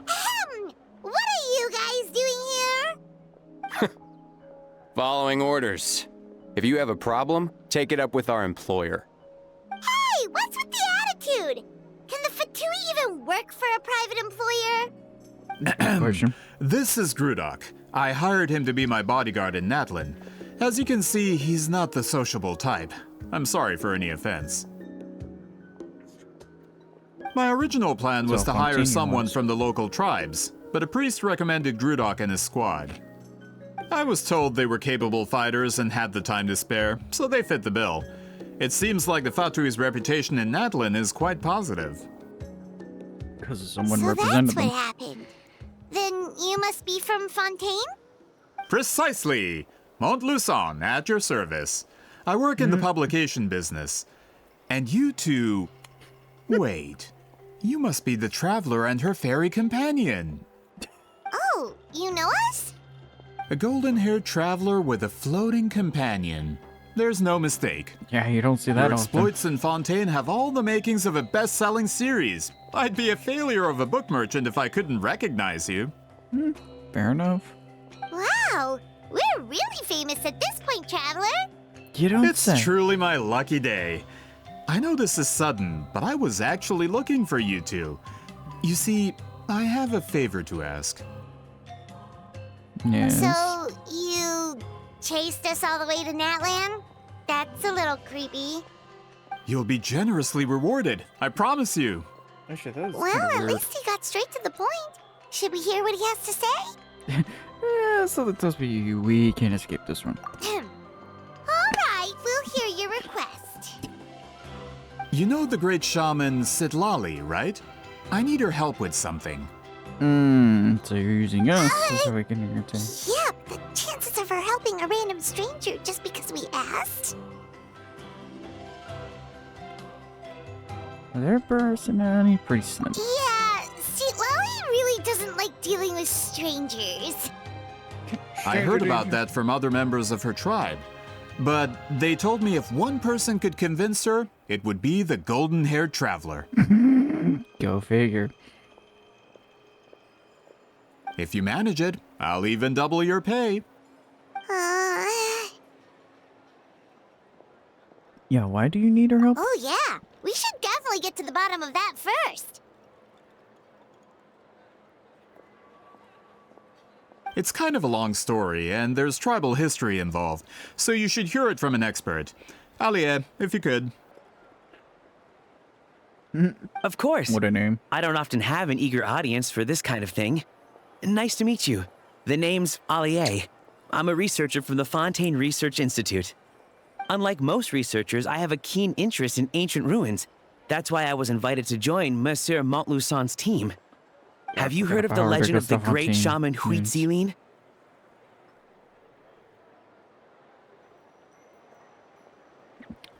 What are you guys doing here? Following orders. If you have a problem, take it up with our employer. Hey, what's with the attitude? Can the Fatui even work for a private employer? Question. This is Grudok. I hired him to be my bodyguard in Natlin. As you can see, he's not the sociable type. I'm sorry for any offense. My original plan was to hire someone from the local tribes, but a priest recommended Grudok and his squad. I was told they were capable fighters and had the time to spare, so they fit the bill. It seems like the Fatui's reputation in Natlin is quite positive. Because someone So represented that's what them. happened. Then you must be from Fontaine? Precisely! Montluçon, at your service. I work in the publication business. And you two... Wait. You must be the traveler and her fairy companion. Oh, you know us? A golden-haired traveler with a floating companion. There's no mistake. Yeah, you don't see that Your often. exploits in Fontaine have all the makings of a best-selling series. I'd be a failure of a book merchant if I couldn't recognize you. Fair enough. Wow, we're really famous at this point, Traveler. You don't It's say. truly my lucky day. I know this is sudden, but I was actually looking for you two. You see, I have a favor to ask. Yes. So, you chased us all the way to Natlan? That's a little creepy. You'll be generously rewarded, I promise you. Actually, that was Well, at least he got straight to the point. Should we hear what he has to say? Yeah, so that tells me we can't escape this one. Alright, we'll hear your request. You know the great shaman Citlali, right? I need her help with something. So you're using us so we can entertain. Yep, the chances of her helping a random stranger just because we asked? Their personality pretty slim. Yeah, Citlali really doesn't like dealing with strangers. I heard about that from other members of her tribe. But they told me if one person could convince her, it would be the golden-haired traveler. Go figure. If you manage it, I'll even double your pay. Yeah, why do you need her help? Oh yeah, we should definitely get to the bottom of that first. It's kind of a long story, and there's tribal history involved, so you should hear it from an expert. Alie, if you could. Of course. What a name. I don't often have an eager audience for this kind of thing. Nice to meet you. The name's Alie. I'm a researcher from the Fontaine Research Institute. Unlike most researchers, I have a keen interest in ancient ruins. That's why I was invited to join Monsieur Montluçon's team. Have you heard of the legend of the great shaman Citlali?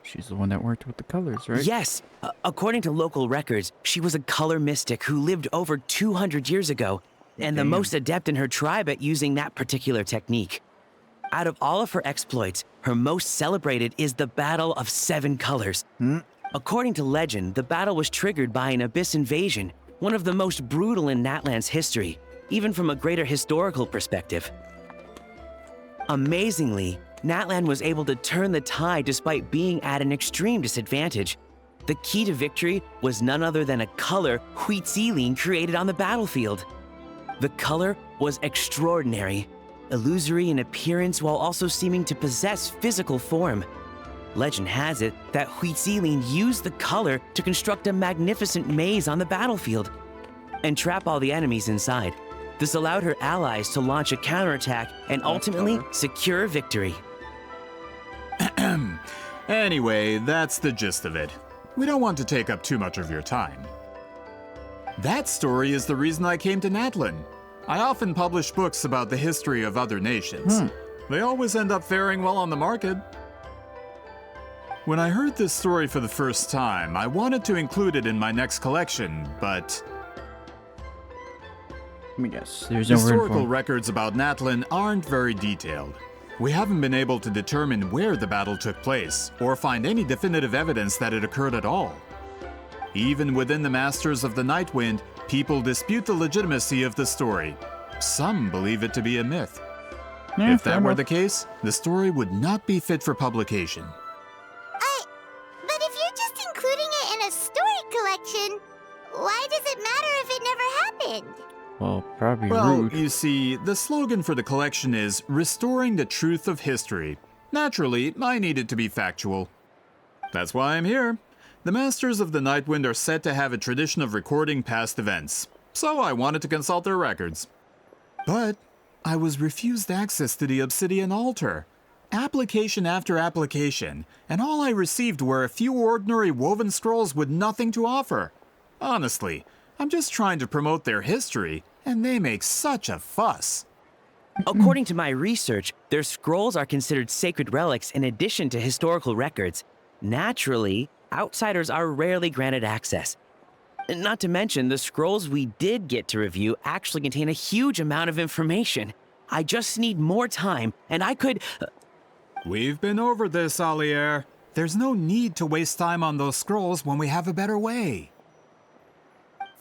She's the one that worked with the colors, right? Yes. According to local records, she was a color mystic who lived over 200 years ago, and the most adept in her tribe at using that particular technique. Out of all of her exploits, her most celebrated is the Battle of Seven Colors. According to legend, the battle was triggered by an abyss invasion, one of the most brutal in Natlan's history, even from a greater historical perspective. Amazingly, Natlan was able to turn the tide despite being at an extreme disadvantage. The key to victory was none other than a color Citlali created on the battlefield. The color was extraordinary, illusory in appearance while also seeming to possess physical form. Legend has it that Citlali used the color to construct a magnificent maze on the battlefield and trap all the enemies inside. This allowed her allies to launch a counterattack and ultimately secure victory. Anyway, that's the gist of it. We don't want to take up too much of your time. That story is the reason I came to Natlin. I often publish books about the history of other nations. They always end up faring well on the market. When I heard this story for the first time, I wanted to include it in my next collection, but Let me guess. There's no historical records about Natlin aren't very detailed. We haven't been able to determine where the battle took place, or find any definitive evidence that it occurred at all. Even within the Masters of the Nightwind, people dispute the legitimacy of the story. Some believe it to be a myth. Yeah, If fair that were enough. the case, the story would not be fit for publication. But if you're just including it in a story collection, why does it matter if it never happened? Well, probably Well, rude. you see, the slogan for the collection is Restoring the Truth of History. Naturally, I needed to be factual. That's why I'm here. The Masters of the Nightwind are said to have a tradition of recording past events, so I wanted to consult their records. But I was refused access to the Obsidian Altar. Application after application, and all I received were a few ordinary woven scrolls with nothing to offer. Honestly, I'm just trying to promote their history, and they make such a fuss. According to my research, their scrolls are considered sacred relics in addition to historical records. Naturally, outsiders are rarely granted access. Not to mention, the scrolls we did get to review actually contain a huge amount of information. I just need more time, and I could... We've been over this, Alier. There's no need to waste time on those scrolls when we have a better way.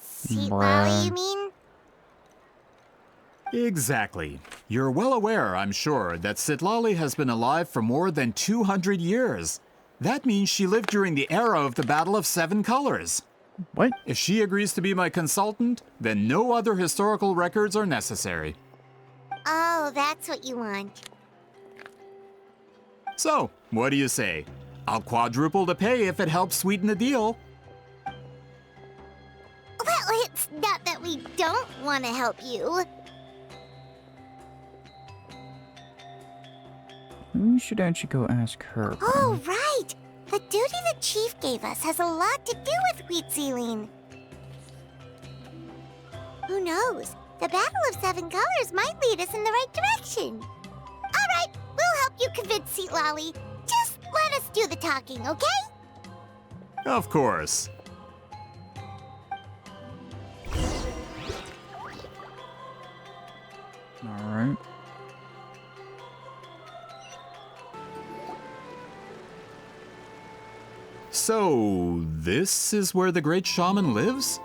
Citlali, you mean? Exactly. You're well aware, I'm sure, that Citlali has been alive for more than 200 years. That means she lived during the era of the Battle of Seven Colors. What? If she agrees to be my consultant, then no other historical records are necessary. Oh, that's what you want. So, what do you say? I'll quadruple the pay if it helps sweeten the deal. Well, it's not that we don't want to help you. We should actually go ask her. Oh, right! The duty the chief gave us has a lot to do with wheat sealing. Who knows? The Battle of Seven Colors might lead us in the right direction. All right, we'll help you convince Citlali. Just let us do the talking, okay? Of course. Alright. So, this is where the great shaman lives?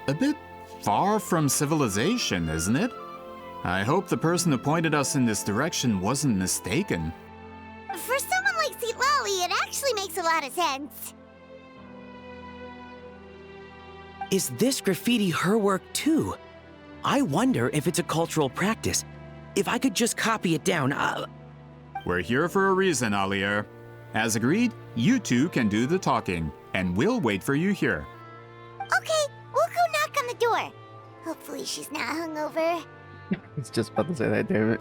A bit far from civilization, isn't it? I hope the person who pointed us in this direction wasn't mistaken. For someone like Citlali, it actually makes a lot of sense. Is this graffiti her work too? I wonder if it's a cultural practice. If I could just copy it down, We're here for a reason, Alier. As agreed, you two can do the talking, and we'll wait for you here. Okay, we'll go knock on the door. Hopefully she's not hungover. It's just about to say that, David.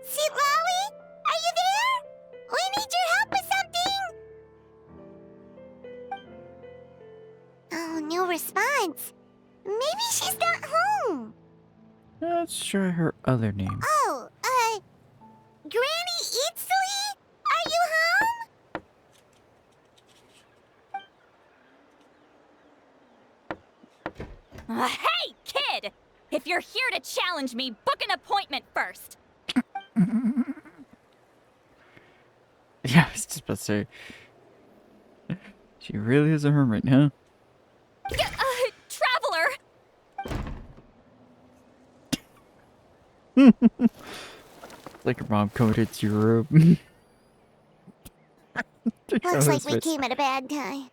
Citlali? Are you there? We need your help with something! Oh, no response. Maybe she's not home. Let's try her other name. Oh, Granny Citlali? Are you home? Hey, kid! If you're here to challenge me, book an appointment first. Yeah, I was just about to say. She really is a hermit, huh? Traveler! Like her mom coming into your room. Looks like we came at a bad time.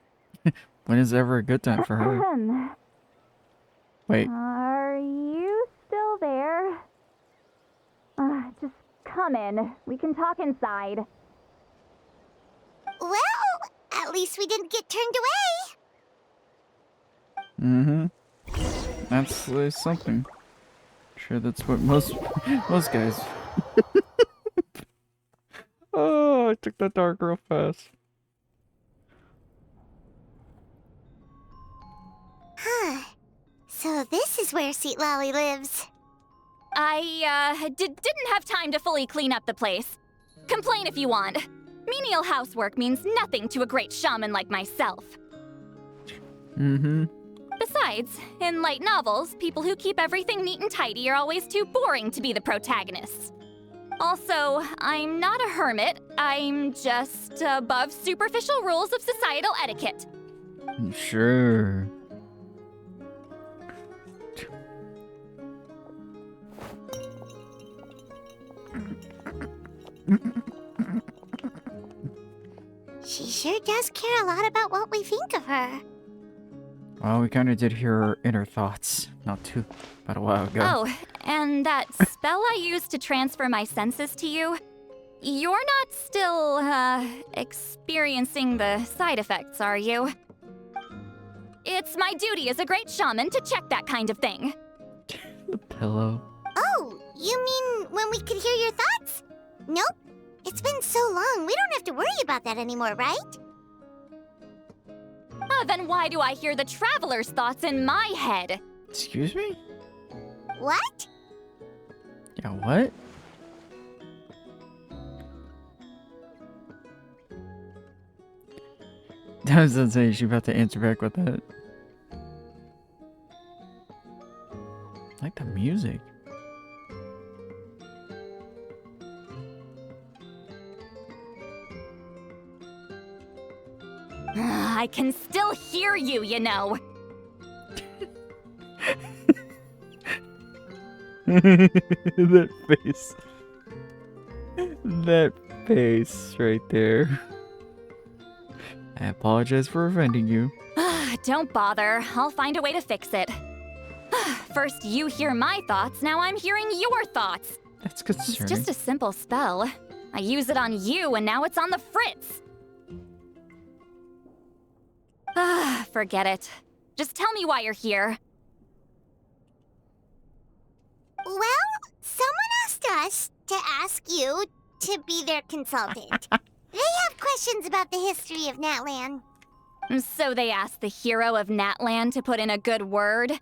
When is ever a good time for her? Wait, Are you still there? Just come in. We can talk inside. Well, at least we didn't get turned away. mm-hmm. That's something. Sure, that's what most guys. Oh, I took that dark real fast. Huh. So this is where Citlali lives. I, didn't have time to fully clean up the place. Complain if you want. Menial housework means nothing to a great shaman like myself. Mm-hmm. Besides, Besides, in light novels, people who keep everything neat and tidy are always too boring to be the protagonists. Also, I'm not a hermit. I'm just above superficial rules of societal etiquette. Sure. She sure does care a lot about what we think of her. Well, we kind of did hear her inner thoughts about a while ago. Oh, and that spell I used to transfer my senses to you, you're not still, experiencing the side effects, are you? It's my duty as a great shaman to check that kind of thing. The pillow. Oh, you mean when we could hear your thoughts? Nope. It's been so long, we don't have to worry about that anymore, right? Then why do I hear the traveler's thoughts in my head? Excuse me? What? Yeah, what? I was gonna say, she's about to answer back with that. I like the music. I can still hear you, you know. That face. That face right there. I apologize for offending you. Don't bother. I'll find a way to fix it. First you hear my thoughts, now I'm hearing your thoughts. That's It's concerning. just a simple spell. I use it on you and now it's on the fritz. Forget it. Just tell me why you're here. Well, someone asked us to ask you to be their consultant. They have questions about the history of Natlan. So they asked the hero of Natlan to put in a good word?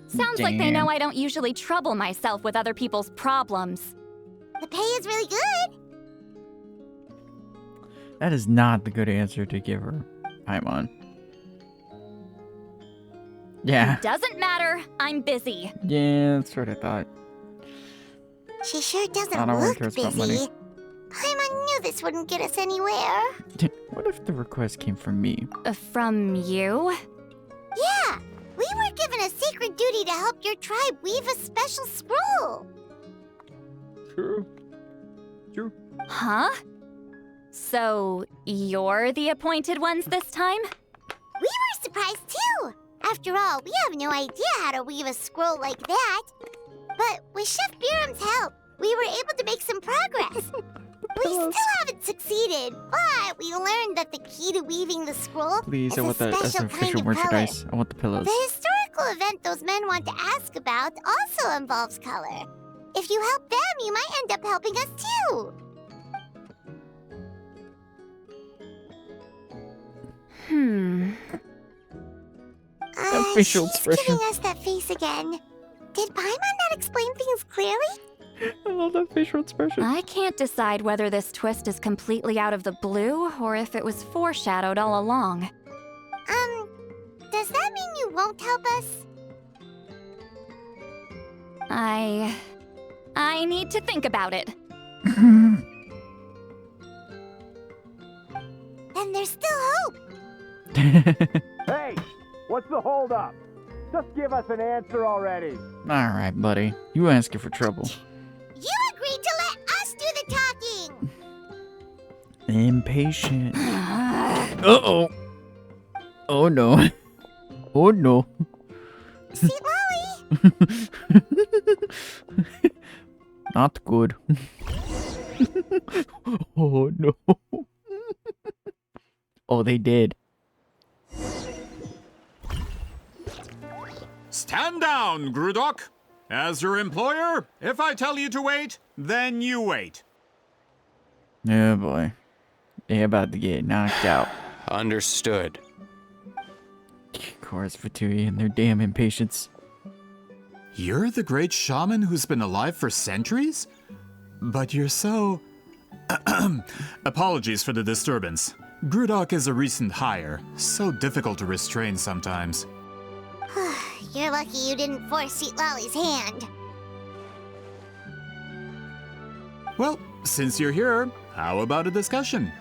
Sounds like they know I don't usually trouble myself with other people's problems. The pay is really good. That is not the good answer to give her. Paimon. Yeah. Doesn't matter. I'm busy. Yeah, that's what I thought. She sure I doesn't don't wanna look care about money. busy. Paimon knew this wouldn't get us anywhere. What if the request came from me? From you? Yeah, we were given a sacred duty to help your tribe weave a special scroll. True. Huh? So, you're the appointed ones this time? We were surprised too. After all, we have no idea how to weave a scroll like that. But with Chef Biram's help, we were able to make some progress. We still haven't succeeded, but we learned that the key to weaving the scroll Please, is I a want that as special official kind of merchandise. color. I want the pillows. The historical event those men want to ask about also involves color. If you help them, you might end up helping us too. Facial She's expression. giving us that face again. Did Paimon not explain things clearly? I love that facial expression. I can't decide whether this twist is completely out of the blue or if it was foreshadowed all along. Does that mean you won't help us? I need to think about it. Then there's still hope. Hey, what's the holdup? Just give us an answer already. Alright, buddy. You asking for trouble. You agreed to let us do the talking. Impatient. Uh-oh. Oh no. Oh no. Citlali! Not good. Oh no. Oh, they did. Stand down, Grudok. As your employer, if I tell you to wait, then you wait. Oh boy. They about to get knocked out. Understood. Of course, Fatui and their damn impatience. You're the great shaman who's been alive for centuries? But you're so... Apologies for the disturbance. Grudok is a recent hire, so difficult to restrain sometimes. You're lucky you didn't force Citlali's hand. Well, since you're here, how about a discussion?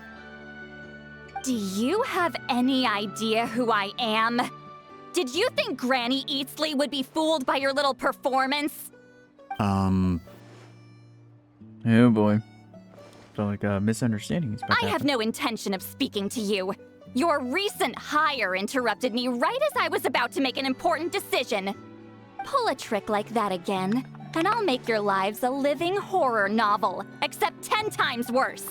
Do you have any idea who I am? Did you think Granny Eatsley would be fooled by your little performance? Oh boy. So like a misunderstanding is about to I have happen. no intention of speaking to you. Your recent hire interrupted me right as I was about to make an important decision. Pull a trick like that again, and I'll make your lives a living horror novel, except 10 times worse.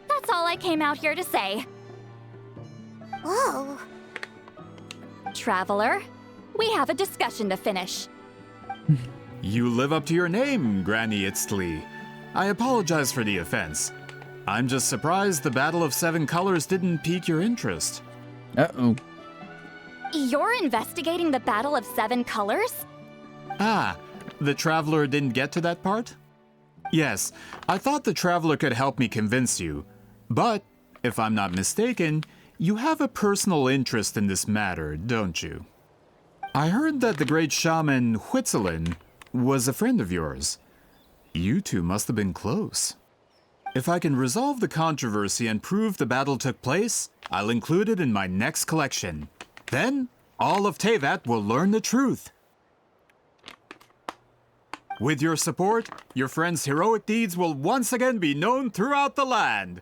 That's all I came out here to say. Whoa. Traveler, we have a discussion to finish. You live up to your name, Granny Itztli. I apologize for the offense. I'm just surprised the Battle of Seven Colors didn't pique your interest. Uh-oh. You're investigating the Battle of Seven Colors? Ah, the Traveler didn't get to that part? Yes, I thought the Traveler could help me convince you. But, if I'm not mistaken, you have a personal interest in this matter, don't you? I heard that the great shaman Huitzilin was a friend of yours. You two must have been close. If I can resolve the controversy and prove the battle took place, I'll include it in my next collection. Then, all of Teyvat will learn the truth. With your support, your friend's heroic deeds will once again be known throughout the land.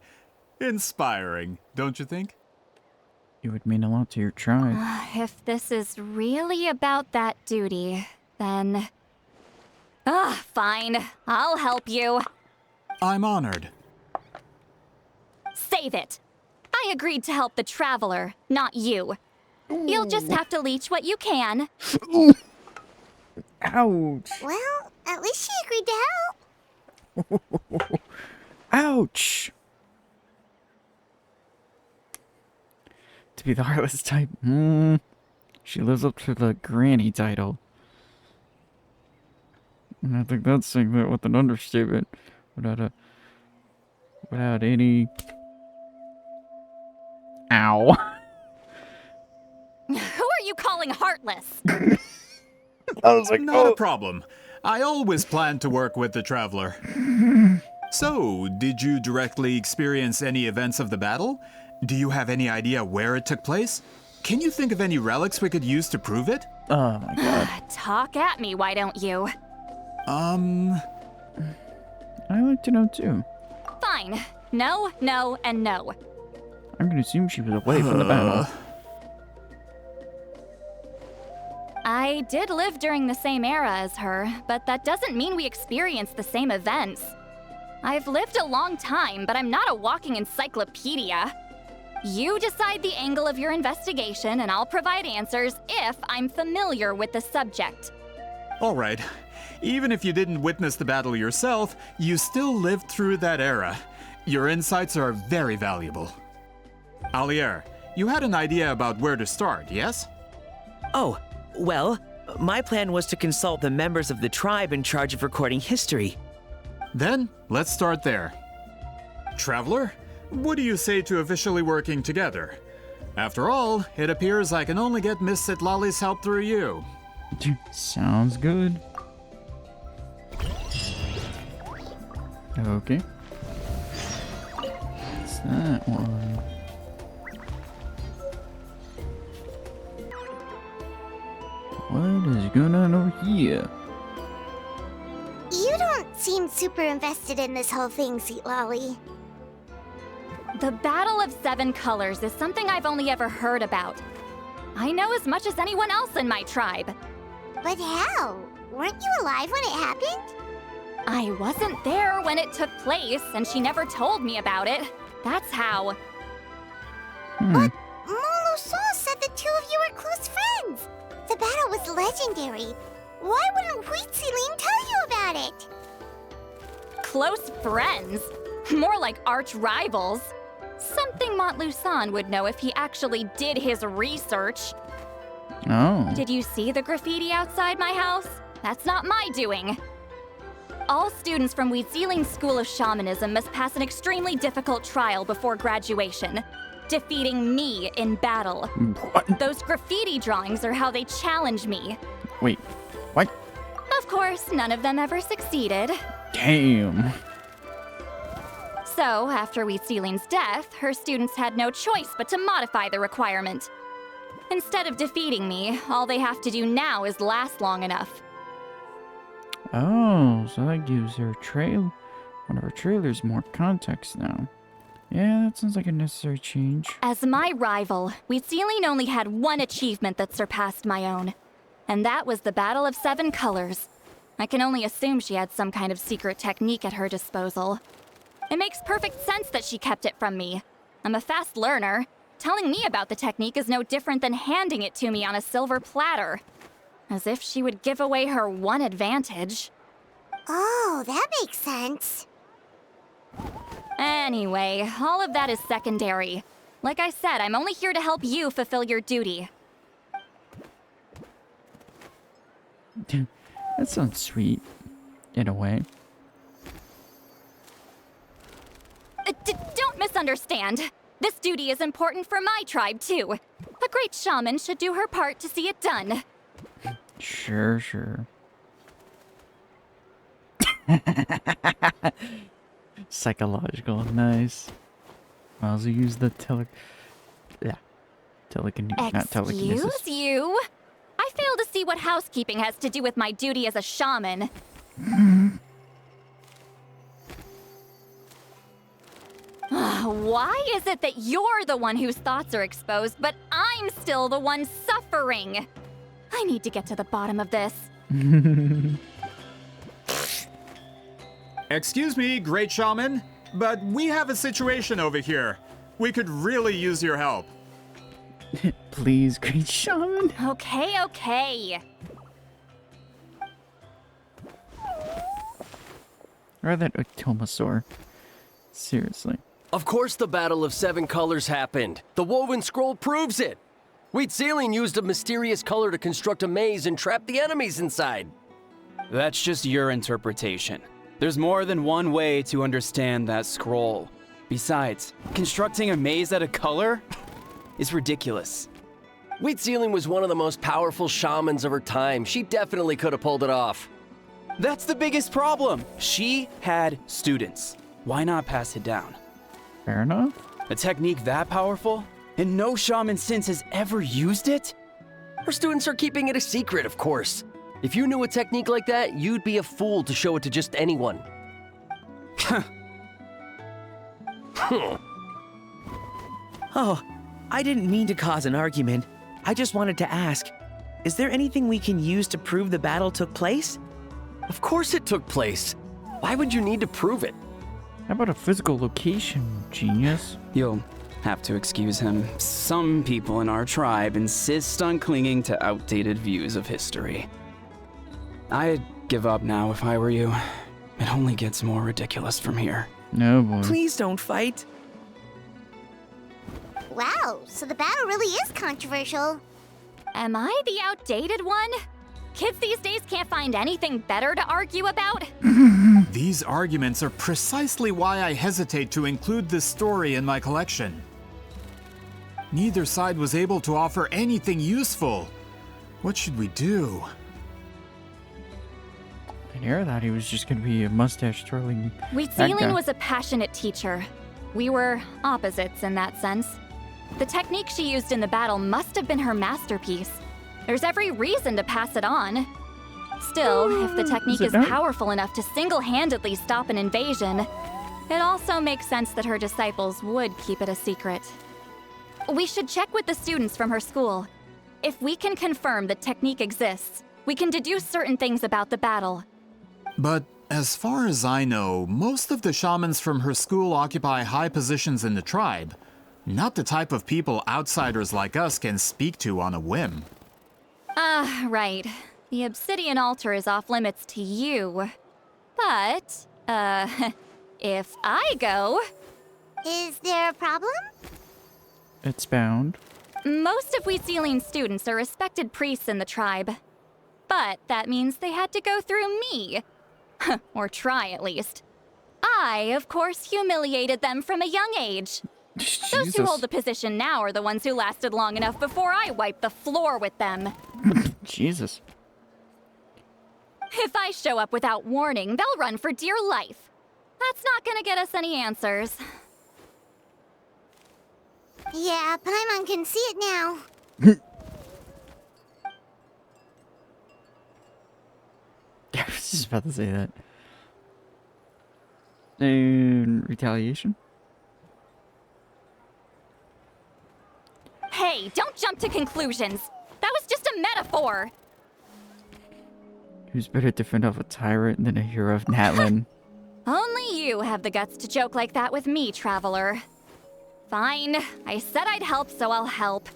Inspiring, don't you think? It would mean a lot to your tribe. If this is really about that duty, then... fine. I'll help you. I'm honored. Save it. I agreed to help the Traveler, not you. You'll just have to leech what you can. Ouch. Well, at least she agreed to help. Ouch. To be the Heartless type. She lives up to the Granny title. And I think that's saying that with an understatement. Without any... Ow. Who are you calling heartless? I was like, Not a problem. I always planned to work with the Traveler. So, did you directly experience any events of the battle? Do you have any idea where it took place? Can you think of any relics we could use to prove it? Oh my god. Talk at me, why don't you? I'd like to know too. Fine. No, no, and no. I'm gonna assume she was away from the battle. I did live during the same era as her, but that doesn't mean we experienced the same events. I've lived a long time, but I'm not a walking encyclopedia. You decide the angle of your investigation, and I'll provide answers if I'm familiar with the subject. All right. Even if you didn't witness the battle yourself, you still lived through that era. Your insights are very valuable. Alier, you had an idea about where to start, yes? Oh, well, my plan was to consult the members of the tribe in charge of recording history. Then, let's start there. Traveler, what do you say to officially working together? After all, it appears I can only get Miss Citlali's help through you. Sounds good. Okay. It's that one. What is going on over here? You don't seem super invested in this whole thing, Citlali. The Battle of Seven Colors is something I've only ever heard about. I know as much as anyone else in my tribe. But how? Weren't you alive when it happened? I wasn't there when it took place, and she never told me about it. That's how. But Molusan said the two of you were close friends. The battle was legendary. Why wouldn't Huitzilin tell you about it? Close friends? More like arch rivals. Something Montluçon would know if he actually did his research. Oh. Did you see the graffiti outside my house? That's not my doing. All students from Huitzilin School of Shamanism must pass an extremely difficult trial before graduation, defeating me in battle. What? Those graffiti drawings are how they challenge me. Wait, what? Of course, none of them ever succeeded. Damn. So, after Wheat Ceiling's death, her students had no choice but to modify the requirement. Instead of defeating me, all they have to do now is last long enough. Oh, so that gives one of her trailers more context now. Yeah, that sounds like a necessary change. As my rival, Wheat Ceiling only had one achievement that surpassed my own. And that was the Battle of 7 Colors. I can only assume she had some kind of secret technique at her disposal. It makes perfect sense that she kept it from me. I'm a fast learner. Telling me about the technique is no different than handing it to me on a silver platter. As if she would give away her one advantage. Oh, that makes sense. Anyway, all of that is secondary. Like I said, I'm only here to help you fulfill your duty. That sounds sweet, in a way. Don't misunderstand. This duty is important for my tribe, too. A great shaman should do her part to see it done. Sure, sure. Psychological, nice. I also use the telekinesis. Excuse you? I fail to see what housekeeping has to do with my duty as a shaman. Why is it that you're the one whose thoughts are exposed, but I'm still the one suffering? I need to get to the bottom of this. Excuse me, great shaman, but we have a situation over here. We could really use your help. Please, great shaman. Okay. Or that Octomasaur. Seriously. Of course the Battle of 7 Colors happened. The woven scroll proves it. Wheat Ceiling used a mysterious color to construct a maze and trap the enemies inside. That's just your interpretation. There's more than one way to understand that scroll. Besides, constructing a maze out of color is ridiculous. Wheat Ceiling was one of the most powerful shamans of her time. She definitely could have pulled it off. That's the biggest problem. She had students. Why not pass it down? Fair enough. A technique that powerful? And no shaman since has ever used it? Her students are keeping it a secret, of course. If you knew a technique like that, you'd be a fool to show it to just anyone. Oh, I didn't mean to cause an argument. I just wanted to ask, is there anything we can use to prove the battle took place? Of course it took place. Why would you need to prove it? How about a physical location, genius? You'll have to excuse him. Some people in our tribe insist on clinging to outdated views of history. I'd give up now if I were you. It only gets more ridiculous from here. No, boy. Please don't fight. Wow, so the battle really is controversial. Am I the outdated one? Kids these days can't find anything better to argue about? These arguments are precisely why I hesitate to include this story in my collection. Neither side was able to offer anything useful. What should we do? I never thought he was just gonna be a mustache twirling. Wheat that Ceiling guy. was a passionate teacher. We were opposites in that sense. The technique she used in the battle must have been her masterpiece. There's every reason to pass it on. Still, if the technique is not? powerful enough to single-handedly stop an invasion, it also makes sense that her disciples would keep it a secret. We should check with the students from her school. If we can confirm the technique exists, we can deduce certain things about the battle. But as far as I know, most of the shamans from her school occupy high positions in the tribe. Not the type of people outsiders like us can speak to on a whim. Right. The obsidian altar is off limits to you. But, if I go... Is there a problem? It's bound. Most of Wheat Ceiling's students are respected priests in the tribe. But that means they had to go through me. Or try, at least. I, of course, humiliated them from a young age. Those who hold the position now are the ones who lasted long enough before I wiped the floor with them. Jesus. If I show up without warning, they'll run for dear life. That's not gonna get us any answers. Yeah, Paimon can see it now. I was just about to say that. And retaliation? Hey, don't jump to conclusions. That was just a metaphor. Who's better to fend off a tyrant than a hero of Natlan? Only you have the guts to joke like that with me, Traveler. Fine, I said I'd help, so I'll help.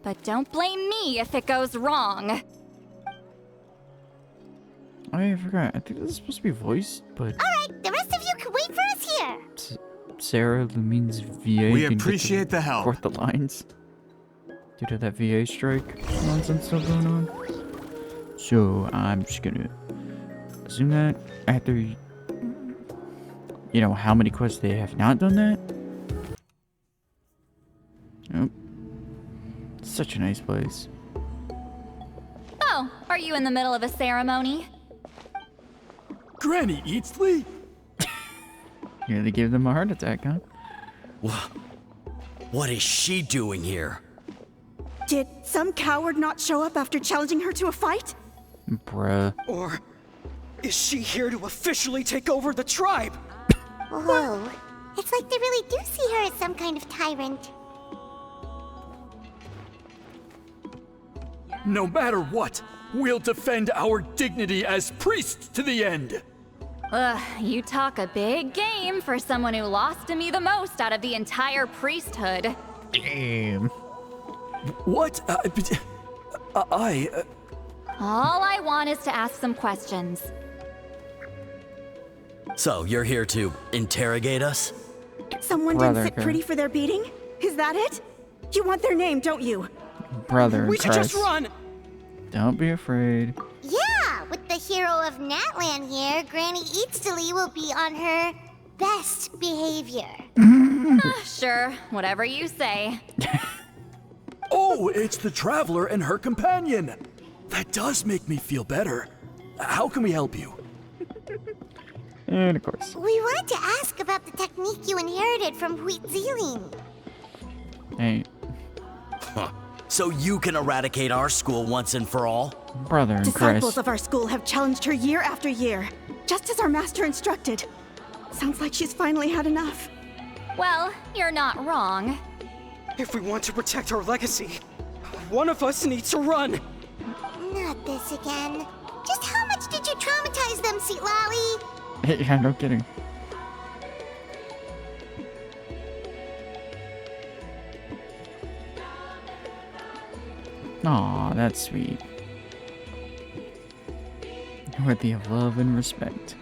But don't blame me if it goes wrong. Oh, yeah, I forgot. I think this is supposed to be voiced, but Alright, the rest of you can wait for us here. Sarah Lumine's VA We can get to appreciate the help. Report the lines due to that VA strike nonsense still going on. So I'm just gonna assume that after, you know, how many quests they have not done that. Oh, such a nice place. Oh, are you in the middle of a ceremony? Granny Eatsley? Yeah, they gave them a heart attack, huh? What is she doing here? Did some coward not show up after challenging her to a fight? Bruh. Or is she here to officially take over the tribe? Whoa. It's like they really do see her as some kind of tyrant. No matter what, we'll defend our dignity as priests to the end. Ugh, you talk a big game for someone who lost to me the most out of the entire priesthood. Damn. What? All I want is to ask some questions. So, you're here to interrogate us? Someone Brother, didn't sit okay. pretty for their beating? Is that it? You want their name, don't you? Brother in We should just Christ. run! Don't be afraid. Yeah, with the hero of Natlan here, Granny Eatsley will be on her best behavior. Sure, whatever you say. Oh, it's the Traveler and her companion! That does make me feel better. How can we help you? And of course. We wanted to ask about the technique you inherited from Huitziling. Hey, So you can eradicate our school once and for all? brother in Disciples Christ. of our school have challenged her year after year, just as our master instructed. Sounds like she's finally had enough. Well, you're not wrong. If we want to protect our legacy, one of us needs to run! Not this again. Just how much did you traumatize them, Citlali? Yeah, no kidding. Aw, that's sweet. Worthy of love and respect.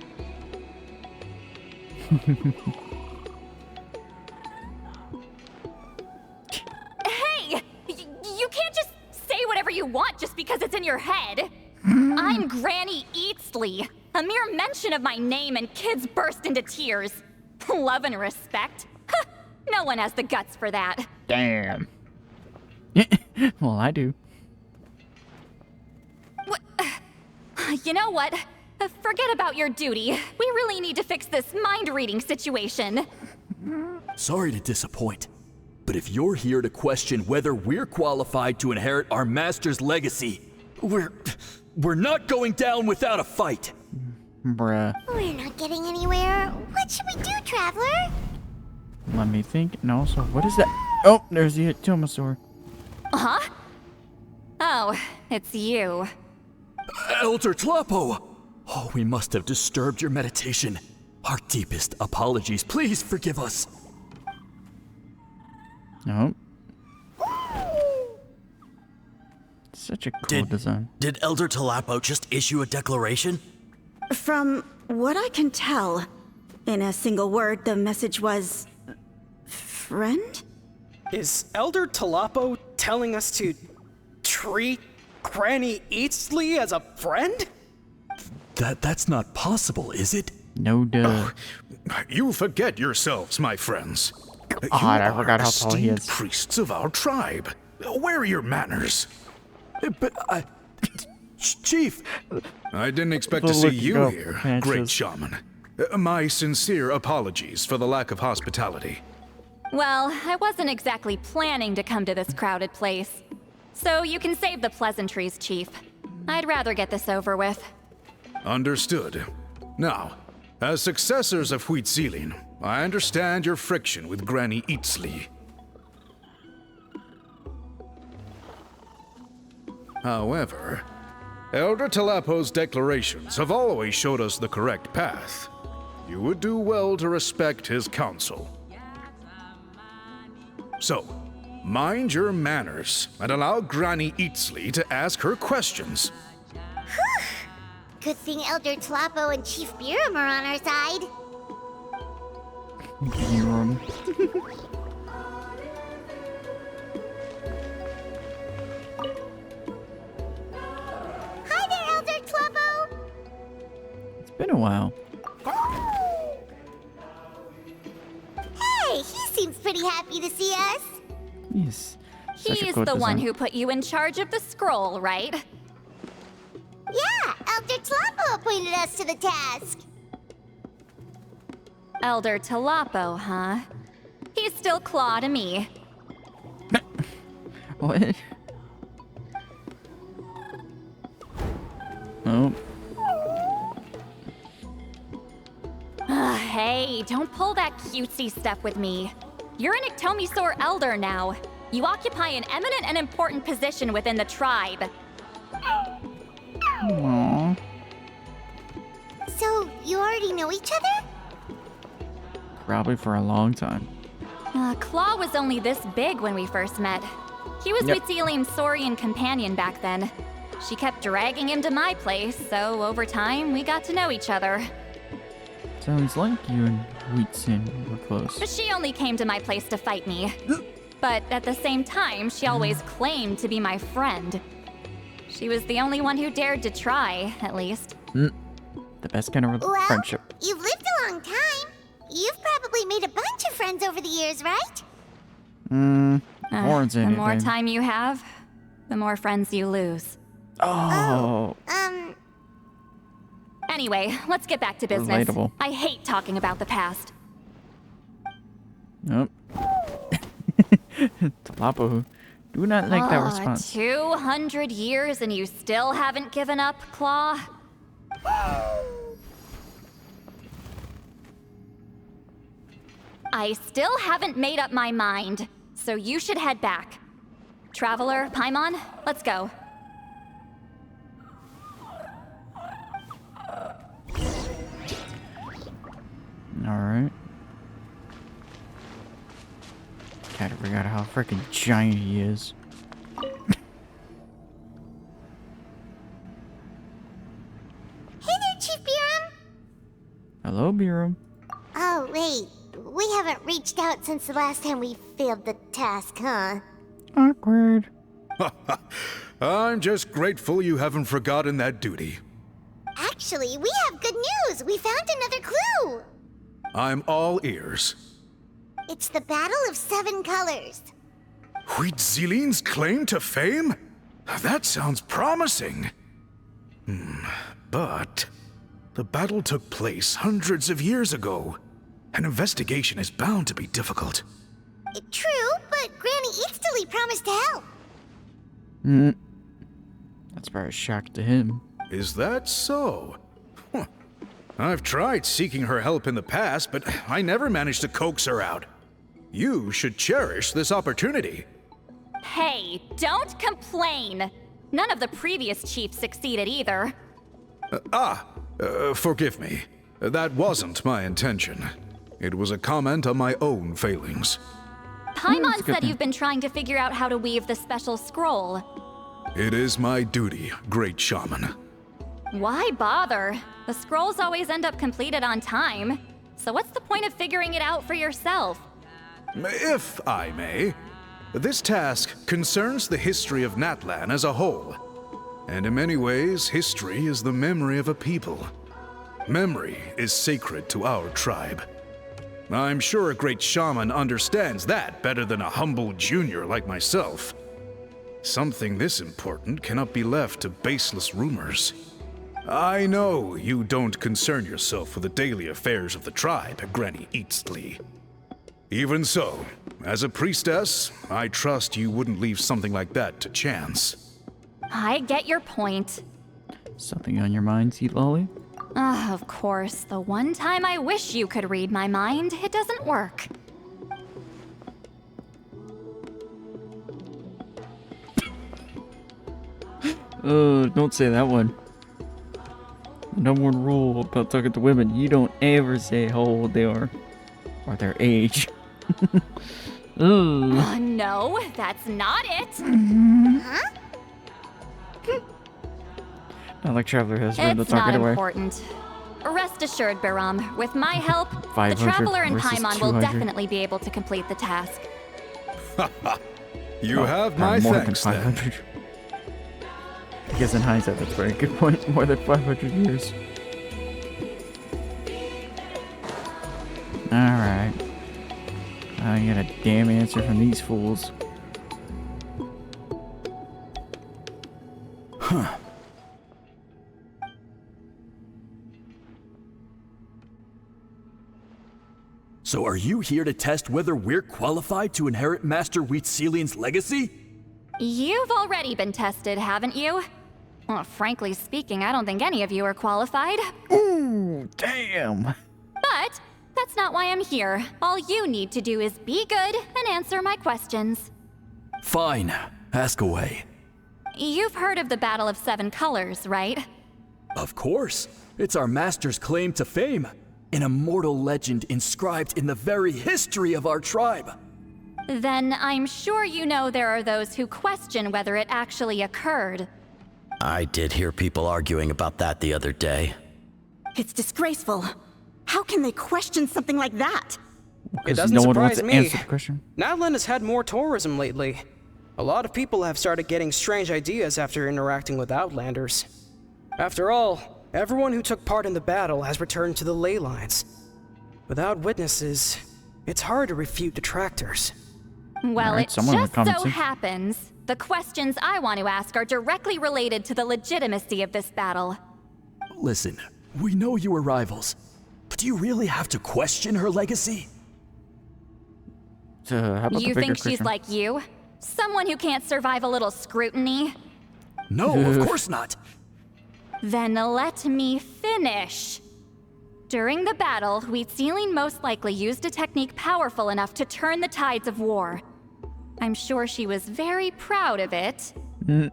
Hey! You can't just say whatever you want just because it's in your head. I'm Granny Eatsley. A mere mention of my name and kids burst into tears. Love and respect? Huh, no one has the guts for that. Damn. Well, I do. You know what? Forget about your duty. We really need to fix this mind-reading situation. Sorry to disappoint, but if you're here to question whether we're qualified to inherit our master's legacy, we're not going down without a fight. Bruh. We're not getting anywhere. What should we do, Traveler? Let me think. And also, what is that? Oh, there's the Tomasaur. Huh? Oh, it's you. Elder Tlapo! Oh, we must have disturbed your meditation. Our deepest apologies. Please forgive us. Nope. Such a cool design. Did Elder Tlapo just issue a declaration? From what I can tell, in a single word, the message was... friend? Is Elder Tlapo telling us to treat Granny Eatsley as a friend? That's not possible, is it? No duh. You forget yourselves, my friends. God, I forgot how tall he esteemed is. priests of our tribe. Where are your manners? But Chief! I didn't expect The to see looking you up here, patches. great shaman. My sincere apologies for the lack of hospitality. Well, I wasn't exactly planning to come to this crowded place. So you can save the pleasantries, Chief. I'd rather get this over with. Understood. Now, as successors of Huitzilin, I understand your friction with Granny Citlali. However, Elder Talapo's declarations have always showed us the correct path. You would do well to respect his counsel. So, mind your manners and allow Granny Citlali to ask her questions. Good thing Elder Tlapo and Chief Biram are on our side. Biram. Hi there, Elder Tlapo! It's been a while. Hey, he seems pretty happy to see us. Yes. Such a He's cool the one design. who put you in charge of the scroll, right? Yeah, Elder Tlapo appointed us to the task. Elder Talapo, huh? He's still Claw to me. What? Oh. Hey, don't pull that cutesy stuff with me. You're an Iktomi-Sor elder now. You occupy an eminent and important position within the tribe. Aww. So, you already know each other? Probably for a long time. Claw was only this big when we first met. He was Yep. Huitziline's Saurian companion back then. She kept dragging him to my place, so over time, we got to know each other. Sounds like you and Huitzin were close. But she only came to my place to fight me. But at the same time, she always claimed to be my friend. She was the only one who dared to try, at least. The best kind of Well, friendship. you've lived a long time. You've probably made a bunch of friends over the years, right? More than The anything. more time you have, the more friends you lose. Oh. Anyway, let's get back to business. Relatable. I hate talking about the past. Nope. Talapo, do not like that response. 200 years and you still haven't given up, Claw? I still haven't made up my mind, so you should head back. Traveler, Paimon, let's go. Alright. Gotta figure out how freaking giant he is. Hey there, Chief Biram. Hello, Biram. Oh, wait. We haven't reached out since the last time we failed the task, huh? Awkward. I'm just grateful you haven't forgotten that duty. Actually, we have good news. We found another clue. I'm all ears. It's the Battle of Seven Colors. Huitzilin's claim to fame? That sounds promising. But the battle took place hundreds of years ago. An investigation is bound to be difficult. True, but Granny Citlali promised to help. That's probably a shock to him. Is that so? Huh. I've tried seeking her help in the past, but I never managed to coax her out. You should cherish this opportunity. Hey, don't complain. None of the previous chiefs succeeded either. Forgive me. That wasn't my intention. It was a comment on my own failings. Paimon said you've been trying to figure out how to weave the special scroll. It is my duty, great shaman. Why bother? The scrolls always end up completed on time. So what's the point of figuring it out for yourself? If I may, this task concerns the history of Natlan as a whole. And in many ways, history is the memory of a people. Memory is sacred to our tribe. I'm sure a great shaman understands that better than a humble junior like myself. Something this important cannot be left to baseless rumors. I know you don't concern yourself with the daily affairs of the tribe, Granny Citlali. Even so, as a priestess, I trust you wouldn't leave something like that to chance. I get your point. Something on your mind, Citlali? Of course, the one time I wish you could read my mind, it doesn't work. Don't say that one. The number one rule about talking to women, you don't ever say how old they are. Or their age. No, that's not it. Huh? Not like Traveler has room to It's talk not it away. important. Rest assured, Biram, with my help, the 500 Traveler and versus Paimon will 200. definitely be able to complete the task. You have my more thanks than then. 500. I guess in hindsight, that's a very good point. More than 500 years. Alright. I get a damn answer from these fools. Huh. So are you here to test whether we're qualified to inherit Master Citlali's legacy? You've already been tested, haven't you? Well, frankly speaking, I don't think any of you are qualified. Ooh, damn. But that's not why I'm here. All you need to do is be good and answer my questions. Fine. Ask away. You've heard of the Battle of Seven Colors, right? Of course. It's our master's claim to fame. An immortal legend inscribed in the very history of our tribe. Then I'm sure you know there are those who question whether it actually occurred. I did hear people arguing about that the other day. It's disgraceful. How can they question something like that? It doesn't no one wants surprise to me. answer the question. Natlan has had more tourism lately. A lot of people have started getting strange ideas after interacting with Outlanders. After all, everyone who took part in the battle has returned to the ley lines. Without witnesses, it's hard to refute detractors. Well, Alright, it someone with just common so sense. happens the questions I want to ask are directly related to the legitimacy of this battle. Listen, we know you were rivals, but do you really have to question her legacy? So, how about You the bigger think she's question? like you? Someone who can't survive a little scrutiny? No, of course not. Then let me finish. During the battle, Citlali most likely used a technique powerful enough to turn the tides of war. I'm sure she was very proud of it.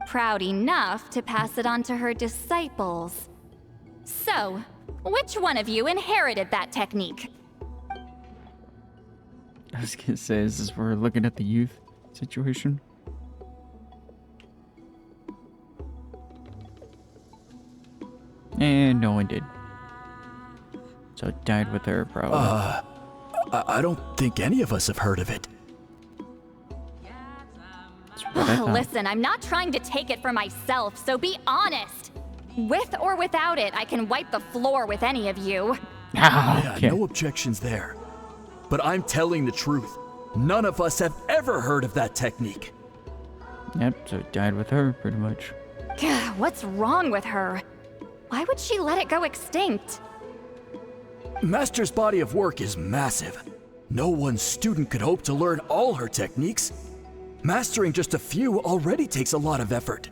Proud enough to pass it on to her disciples. So, which one of you inherited that technique? I was gonna say, is this we're looking at the youth situation? And no one did. So it died with her, probably. I don't think any of us have heard of it. That's what I thought. Listen, I'm not trying to take it for myself, so be honest. With or without it, I can wipe the floor with any of you. Yeah, Okay. no objections there. But I'm telling the truth. None of us have ever heard of that technique. Yep, so it died with her, pretty much. Gah, what's wrong with her? Why would she let it go extinct? Master's body of work is massive. No one student could hope to learn all her techniques. Mastering just a few already takes a lot of effort.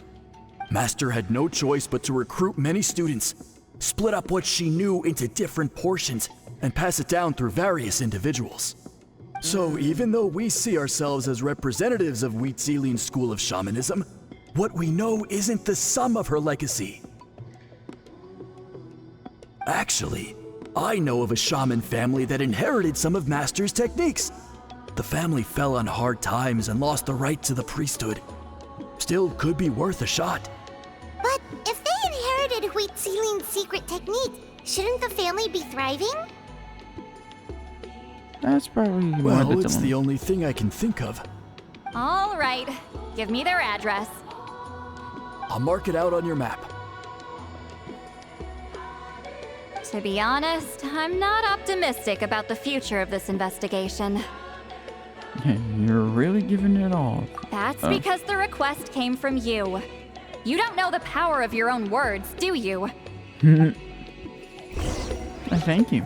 Master had no choice but to recruit many students, split up what she knew into different portions, and pass it down through various individuals. So even though we see ourselves as representatives of Citlali's school of shamanism, what we know isn't the sum of her legacy. Actually, I know of a shaman family that inherited some of Master's techniques. The family fell on hard times and lost the right to the priesthood. Still could be worth a shot. But if they inherited Citlali's secret technique, shouldn't the family be thriving? That's probably one of Well, the it's the only thing I can think of. All right, give me their address. I'll mark it out on your map. To be honest, I'm not optimistic about the future of this investigation. You're really giving it all. That's because the request came from you. You don't know the power of your own words, do you? Thank you.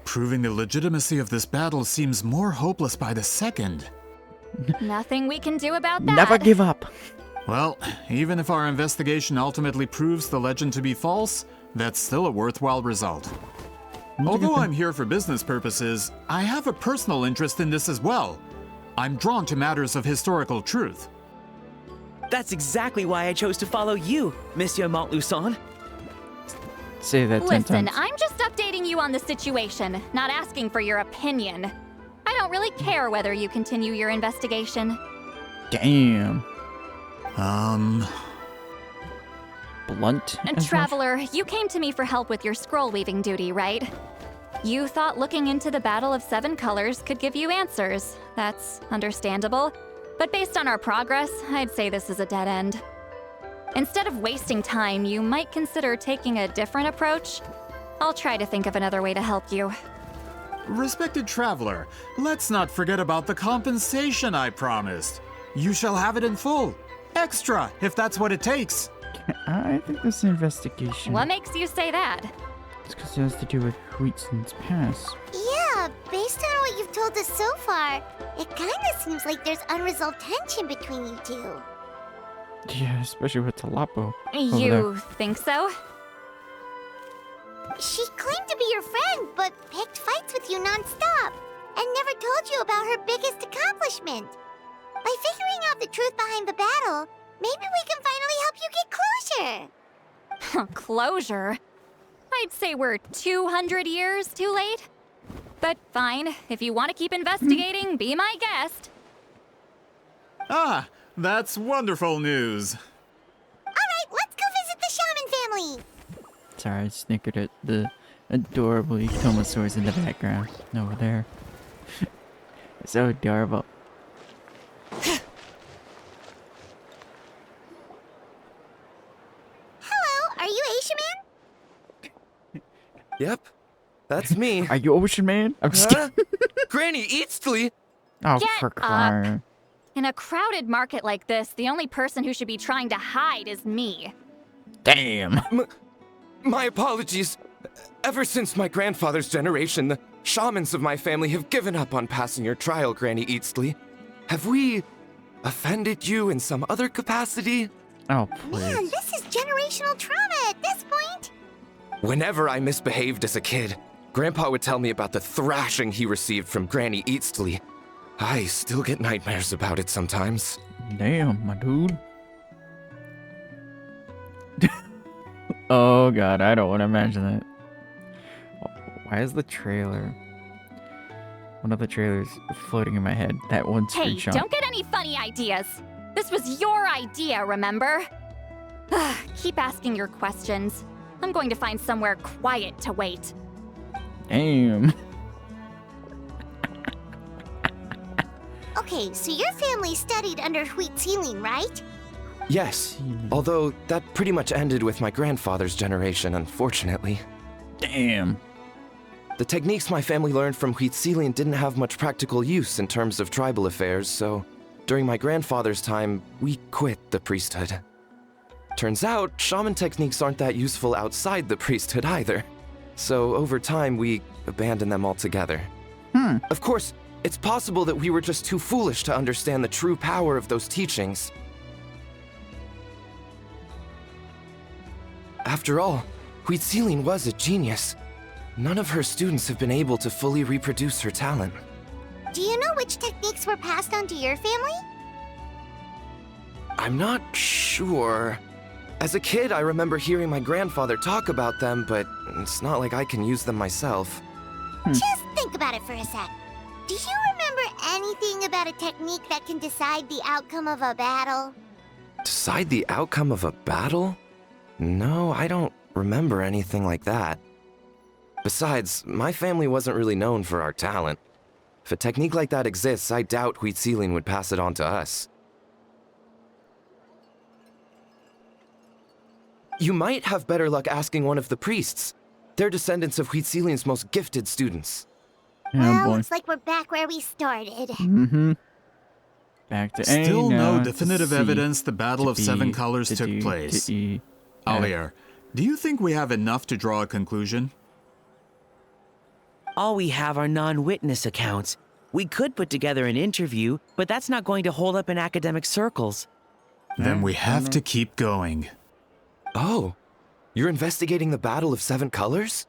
Proving the legitimacy of this battle seems more hopeless by the second. Nothing we can do about that. Never give up. Well, even if our investigation ultimately proves the legend to be false, that's still a worthwhile result. Although I'm here for business purposes, I have a personal interest in this as well. I'm drawn to matters of historical truth. That's exactly why I chose to follow you, Monsieur Montluçon. Say that 10 Listen, times. I'm just updating you on the situation, not asking for your opinion. I don't really care whether you continue your investigation. Damn. Blunt. And as Traveler, you came to me for help with your scroll weaving duty, right? You thought looking into the Battle of Seven Colors could give you answers. That's understandable. But based on our progress, I'd say this is a dead end. Instead of wasting time, you might consider taking a different approach. I'll try to think of another way to help you. Respected traveler, let's not forget about the compensation I promised. You shall have it in full. Extra, if that's what it takes. I think this investigation. What makes you say that? It's because it has to do with Huitzen's past. Yeah, based on what you've told us so far, it kinda seems like there's unresolved tension between you two. Yeah, especially with Talapo. You think so? She claimed to be your friend, but picked fights with you non-stop, and never told you about her biggest accomplishment. By figuring out the truth behind the battle, maybe we can finally help you get closure. Closure? I'd say we're 200 years too late. But fine, if you want to keep investigating, be my guest. Ah, that's wonderful news. Alright, let's go visit the Shaman family. Sorry, I snickered at the adorable Tomosaurs in the background over there. So adorable. Hello, are you Asia Man? Yep, that's me. Are you Ocean Man? I'm just kidding. Granny Eastly! Oh, Get for crying. In a crowded market like this, the only person who should be trying to hide is me. Damn. My apologies. Ever since my grandfather's generation, the shamans of my family have given up on passing your trial, Granny Eastly. Have we offended you in some other capacity? Oh, please. Man, this is generational trauma at this point. Whenever I misbehaved as a kid, Grandpa would tell me about the thrashing he received from Granny Eastly. I still get nightmares about it sometimes. Damn, my dude. Oh god, I don't want to imagine that. Why is the trailer? One of the trailers floating in my head. That one Hey, screenshot. don't get any funny ideas. This was your idea, remember? Keep asking your questions. I'm going to find somewhere quiet to wait. Damn. Okay, so your family studied under Huitzilin, right? Yes, although that pretty much ended with my grandfather's generation, unfortunately. Damn. The techniques my family learned from Huitzilin didn't have much practical use in terms of tribal affairs, so during my grandfather's time, we quit the priesthood. Turns out, shaman techniques aren't that useful outside the priesthood either. So over time, we abandoned them altogether. Of course, it's possible that we were just too foolish to understand the true power of those teachings. After all, Huitzilin was a genius. None of her students have been able to fully reproduce her talent. Do you know which techniques were passed on to your family? I'm not sure. As a kid, I remember hearing my grandfather talk about them, but it's not like I can use them myself. Just think about it for a sec. Do you remember anything about a technique that can decide the outcome of a battle? Decide the outcome of a battle? No, I don't remember anything like that. Besides, my family wasn't really known for our talent. If a technique like that exists, I doubt Huitzilin would pass it on to us. You might have better luck asking one of the priests. They're descendants of Huitzilian's most gifted students. Well, looks like we're back where we started. Mm-hmm. Back to A Still now, no to definitive C, evidence the Battle to of B, Seven Colors to took D, place. to E, Alier, do you think we have enough to draw a conclusion? All we have are non-witness accounts. We could put together an interview, but that's not going to hold up in academic circles. Then we have to keep going. Oh, you're investigating the Battle of Seven Colors?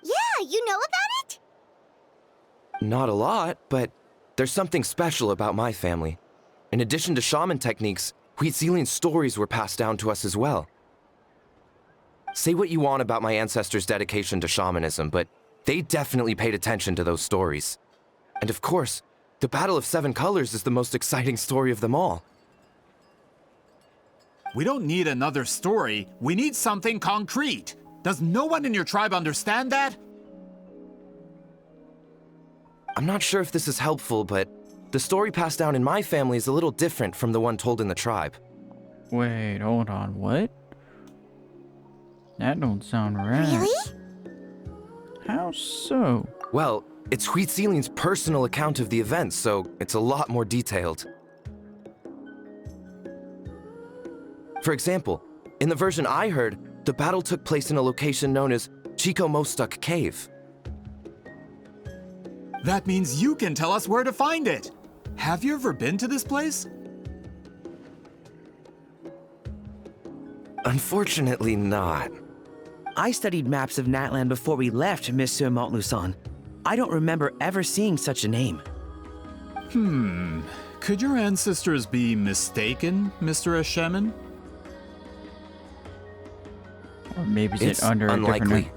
Yeah, you know about it? Not a lot, but there's something special about my family. In addition to shaman techniques, Huitzilian stories were passed down to us as well. Say what you want about my ancestors' dedication to shamanism, but they definitely paid attention to those stories. And of course, the Battle of Seven Colors is the most exciting story of them all. We don't need another story. We need something concrete. Does no one in your tribe understand that? I'm not sure if this is helpful, but the story passed down in my family is a little different from the one told in the tribe. Wait, hold on, what? That don't sound right. Really? How so? Well, it's Huitzilian's personal account of the event, so it's a lot more detailed. For example, in the version I heard, the battle took place in a location known as Chico Mostuk Cave. That means you can tell us where to find it. Have you ever been to this place? Unfortunately not. I studied maps of Natlan before we left, Monsieur Montluçon. I don't remember ever seeing such a name. Could your ancestors be mistaken, Mr. Eshemin? Or maybe is It's it under a different unlikely. name?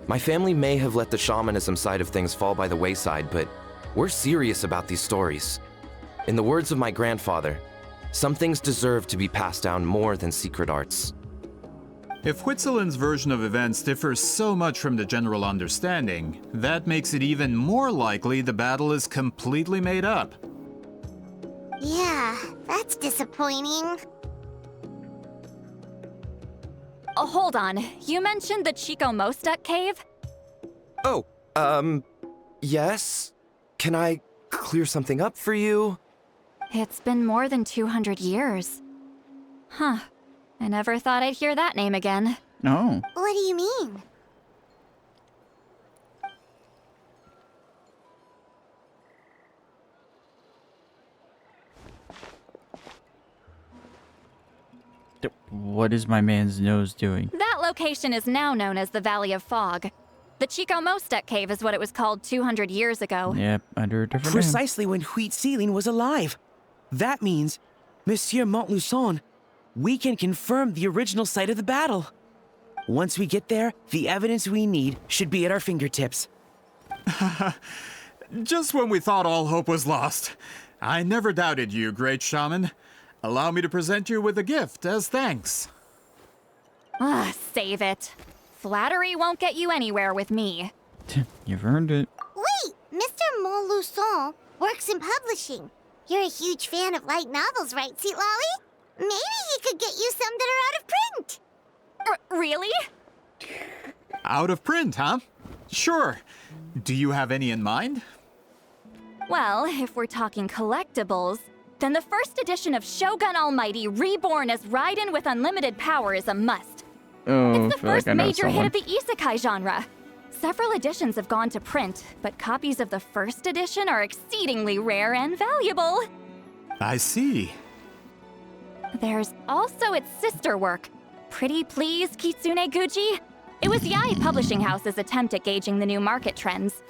My family may have let the shamanism side of things fall by the wayside, but we're serious about these stories. In the words of my grandfather, some things deserve to be passed down more than secret arts. If Huitzilin's version of events differs so much from the general understanding, that makes it even more likely the battle is completely made up. Yeah, that's disappointing. Oh, hold on. You mentioned the Chico Mostuk cave? Oh, yes? Can I clear something up for you? It's been more than 200 years. Huh. I never thought I'd hear that name again. No. What do you mean? What is my man's nose doing? That location is now known as the Valley of Fog. The Chico Mostuk cave is what it was called 200 years ago. Yep, under a different name. Precisely when Huitzilin was alive. That means, Monsieur Montluçon, we can confirm the original site of the battle. Once we get there, the evidence we need should be at our fingertips. Just when we thought all hope was lost. I never doubted you, great shaman. Allow me to present you with a gift as thanks. Ah, save it. Flattery won't get you anywhere with me. You've earned it. Wait, Mr. Montluçon works in publishing. You're a huge fan of light novels, right, Citlali? Maybe he could get you some that are out of print. Really? Out of print, huh? Sure. Do you have any in mind? Well, if we're talking collectibles, then the first edition of Shogun Almighty reborn as Raiden with unlimited power is a must. Oh, It's the I feel first like I know major hit someone. of the isekai genre. Several editions have gone to print, but copies of the first edition are exceedingly rare and valuable. I see. There's also its sister work, Pretty Please Kitsune Guji. It was Yai Publishing House's attempt at gauging the new market trends.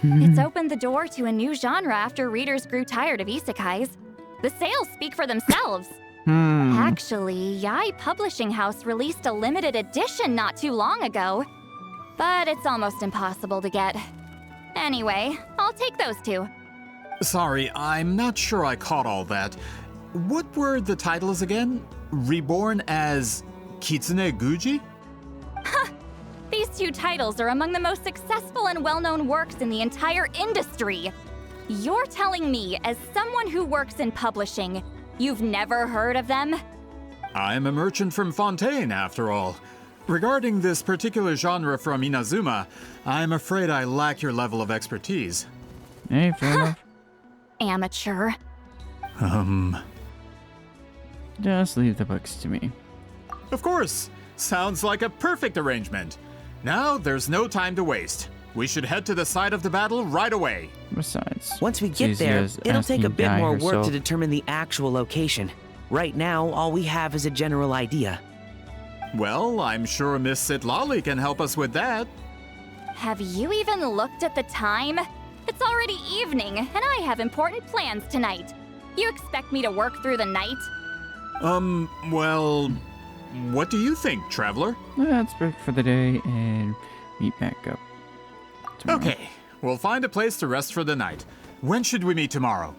It's opened the door to a new genre after readers grew tired of isekais. The sales speak for themselves. Actually, Yai Publishing House released a limited edition not too long ago, but it's almost impossible to get. Anyway, I'll take those two. Sorry, I'm not sure I caught all that. What were the titles again? Reborn as Kitsune Guji? These two titles are among the most successful and well-known works in the entire industry. You're telling me, as someone who works in publishing, you've never heard of them? I'm a merchant from Fontaine, after all. Regarding this particular genre from Inazuma, I'm afraid I lack your level of expertise. Hey, fair enough. Amateur. Just leave the books to me. Of course. Sounds like a perfect arrangement. Now there's no time to waste. We should head to the site of the battle right away. Besides, Once we get there, it'll take a bit more work to determine the actual location. Right now, all we have is a general idea. Well, I'm sure Miss Citlali can help us with that. Have you even looked at the time? It's already evening, and I have important plans tonight. You expect me to work through the night? Well, what do you think, Traveler? Let's break for the day and meet back up tomorrow. Okay, we'll find a place to rest for the night. When should we meet tomorrow?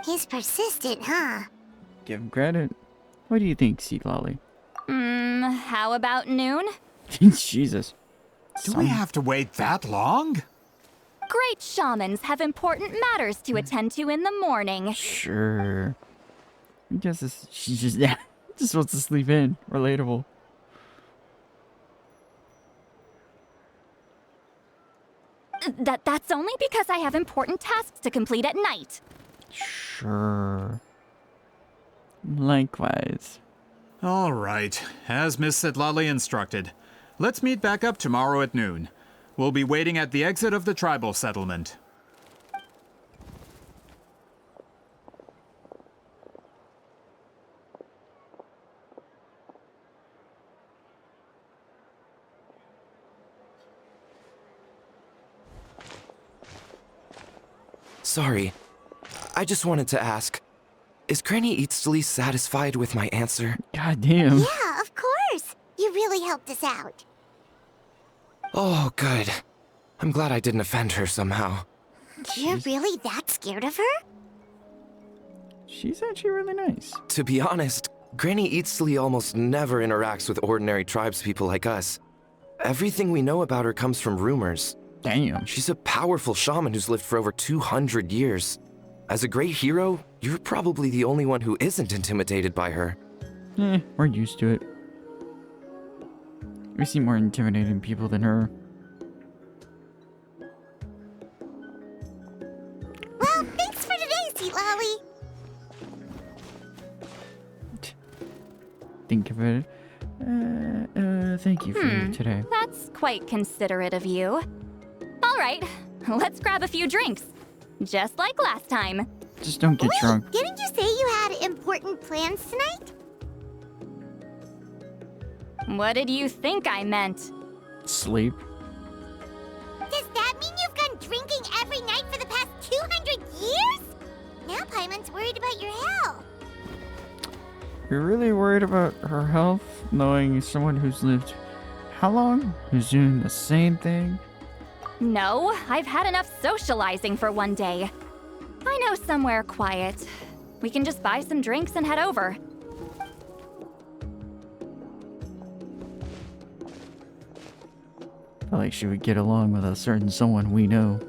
He's persistent, huh? Give him credit. What do you think, Citlali? How about noon? Jesus. Do we have to wait that long? Great shamans have important matters to attend to in the morning. Sure. I guess she just just wants to sleep in. Relatable. That's only because I have important tasks to complete at night. Sure. Likewise. All right, as Miss Citlali instructed. Let's meet back up tomorrow at noon. We'll be waiting at the exit of the tribal settlement. Sorry. I just wanted to ask, is Granny Citlali satisfied with my answer? God damn. Yeah, of course. You really helped us out. Oh, good. I'm glad I didn't offend her somehow. You're really that scared of her? She's actually really nice. To be honest, Granny Citlali almost never interacts with ordinary tribespeople like us. Everything we know about her comes from rumors. Damn. She's a powerful shaman who's lived for over 200 years. As a great hero, you're probably the only one who isn't intimidated by her. We're used to it. We see more intimidating people than her. Well, thanks for today, Citlali. Think of it. Thank you for today. That's quite considerate of you. All right, let's grab a few drinks. Just like last time. Just don't get drunk. Didn't you say you had important plans tonight? What did you think I meant? Sleep. Does that mean you've gone drinking every night for the past 200 years? Now Paimon's worried about your health. You're really worried about her health, knowing someone who's lived how long? Who's doing the same thing? No, I've had enough socializing for one day. I know somewhere quiet. We can just buy some drinks and head over. I feel like she would get along with a certain someone we know.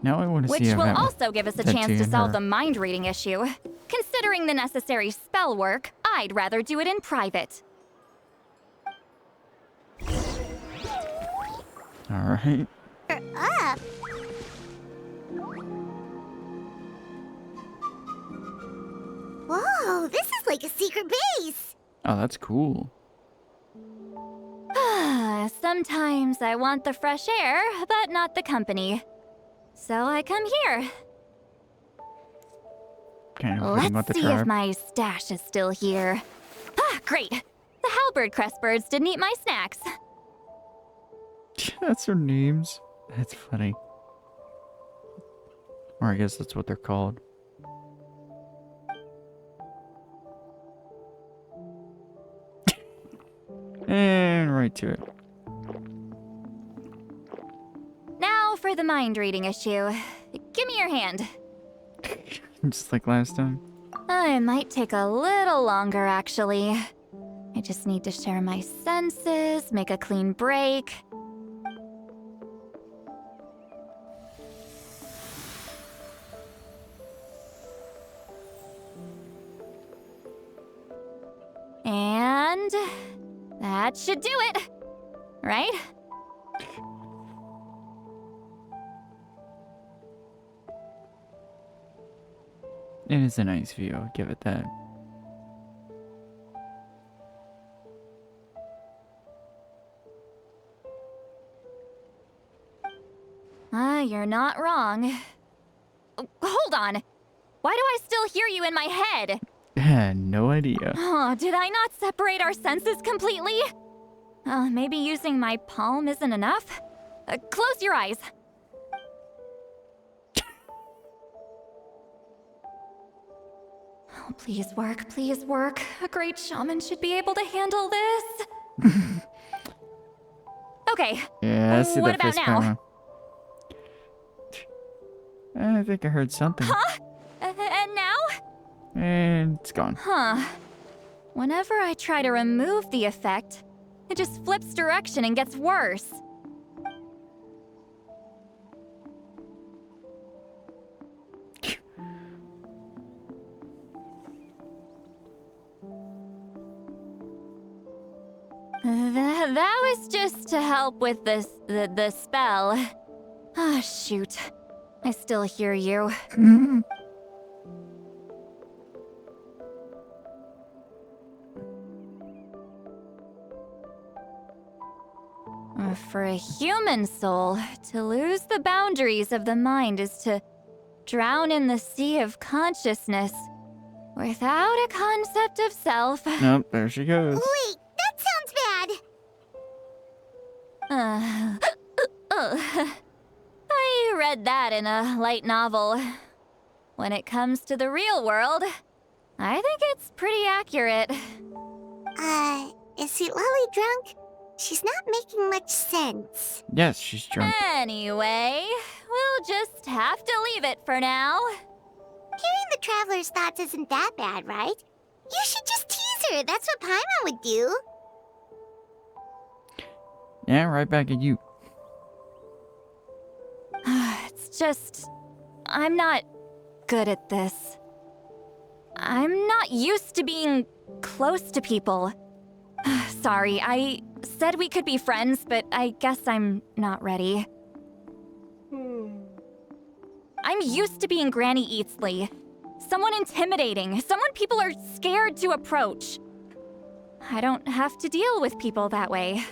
Now I want to see Which how will also give us a chance to solve the mind reading issue. Considering the necessary spell work, I'd rather do it in private. Alright. Up. Whoa, this is like a secret base. Oh, that's cool. Sometimes I want the fresh air, but not the company. So I come here. Let's see if my stash is still here. Ah, great! The halberd crest birds didn't eat my snacks. That's their names. That's funny. Or I guess that's what they're called. And right to it. Now for the mind reading issue. Give me your hand. Just like last time. It might take a little longer, actually. I just need to share my senses, make a clean break. And that should do it, right? It is a nice view, I'll give it that. You're not wrong. Hold on. Why do I still hear you in my head? No idea. Oh, did I not separate our senses completely? Maybe using my palm isn't enough? Close your eyes. Oh, please work, please work. A great shaman should be able to handle this. Okay. Yeah, I see what that about fist now? camera. I think I heard something. Huh? And now? And it's gone. Huh. Whenever I try to remove the effect, it just flips direction and gets worse. That was just to help with the spell. Ah, shoot. I still hear you. For a human soul, to lose the boundaries of the mind is to drown in the sea of consciousness without a concept of self. Nope, there she goes. Wait, that sounds bad. I read that in a light novel. When it comes to the real world, I think it's pretty accurate. Is Citlali drunk? She's not making much sense. Yes, she's drunk. Anyway, we'll just have to leave it for now. Hearing the Traveler's thoughts isn't that bad, right? You should just tease her. That's what Paimon would do. Yeah, right back at you. It's just... I'm not good at this. I'm not used to being close to people. Sorry, I said we could be friends, but I guess I'm not ready. I'm used to being Granny Eatsley. Someone intimidating, someone people are scared to approach. I don't have to deal with people that way.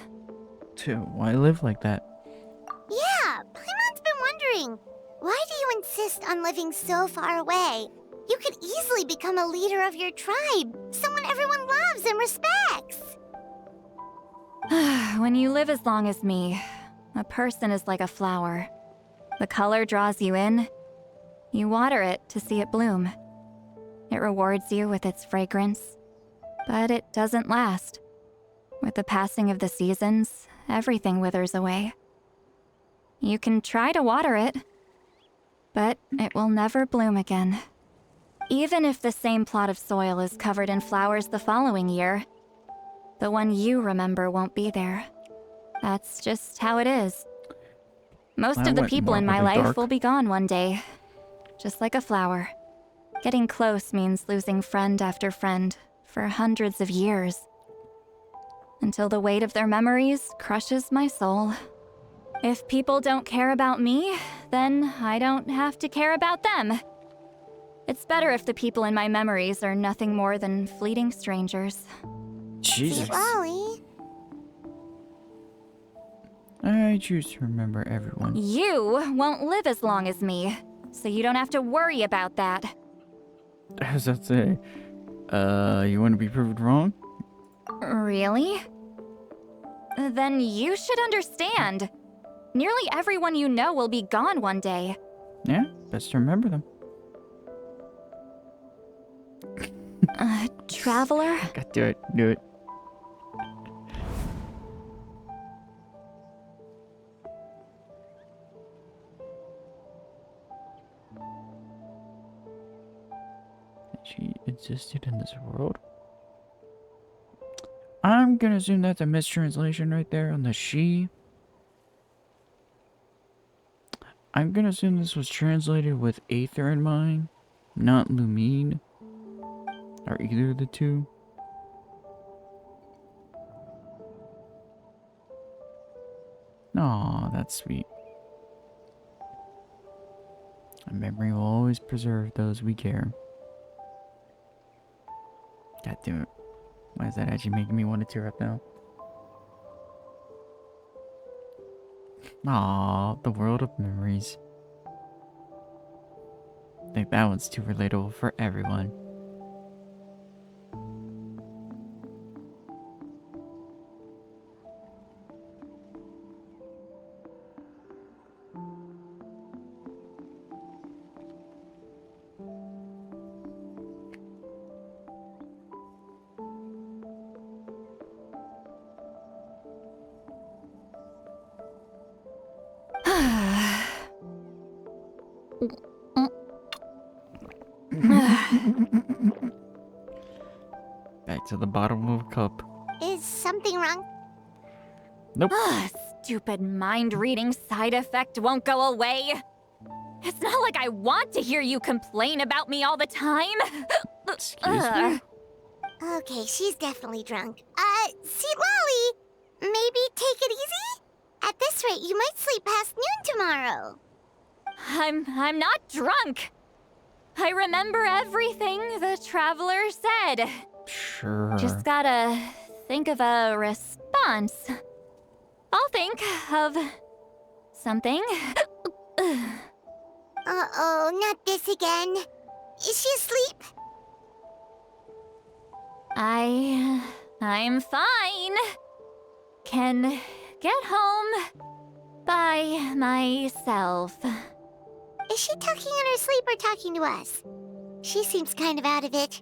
Why live like that? Yeah, Paimon's been wondering. Why do you insist on living so far away? You could easily become a leader of your tribe, someone everyone loves and respects. When you live as long as me, a person is like a flower. The color draws you in. You water it to see it bloom. It rewards you with its fragrance, but it doesn't last. With the passing of the seasons, everything withers away. You can try to water it, but it will never bloom again. Even if the same plot of soil is covered in flowers the following year, the one you remember won't be there. That's just how it is. Most of the people in my life will be gone one day, just like a flower. Getting close means losing friend after friend for hundreds of years, until the weight of their memories crushes my soul. If people don't care about me, then I don't have to care about them. It's better if the people in my memories are nothing more than fleeting strangers. Jesus. Citlali. I choose to remember everyone. You won't live as long as me, so you don't have to worry about that. I was about to say, you want to be proved wrong? Really? Then you should understand. Nearly everyone you know will be gone one day. Yeah, best to remember them. Traveler? God, do it, do it. She existed in this world? I'm gonna assume that's a mistranslation right there on the she. I'm gonna assume this was translated with Aether in mind, not Lumine. Or either of the two. Aw, that's sweet. A memory will always preserve those we care. God damn it. Why is that actually making me want to tear up now? Aw, the world of memories. I think that one's too relatable for everyone. Back to the bottom of a cup. Is something wrong? Nope. Stupid mind-reading side effect won't go away. It's not like I want to hear you complain about me all the time. Excuse me? Okay, she's definitely drunk. Citlali, maybe take it easy? At this rate, you might sleep past noon tomorrow. I'm not drunk. I remember everything the traveler said. Sure. Just gotta think of a response. I'll think of something. Uh-oh, not this again. Is she asleep? I'm fine. Can get home by myself. Is she talking in her sleep or talking to us? She seems kind of out of it.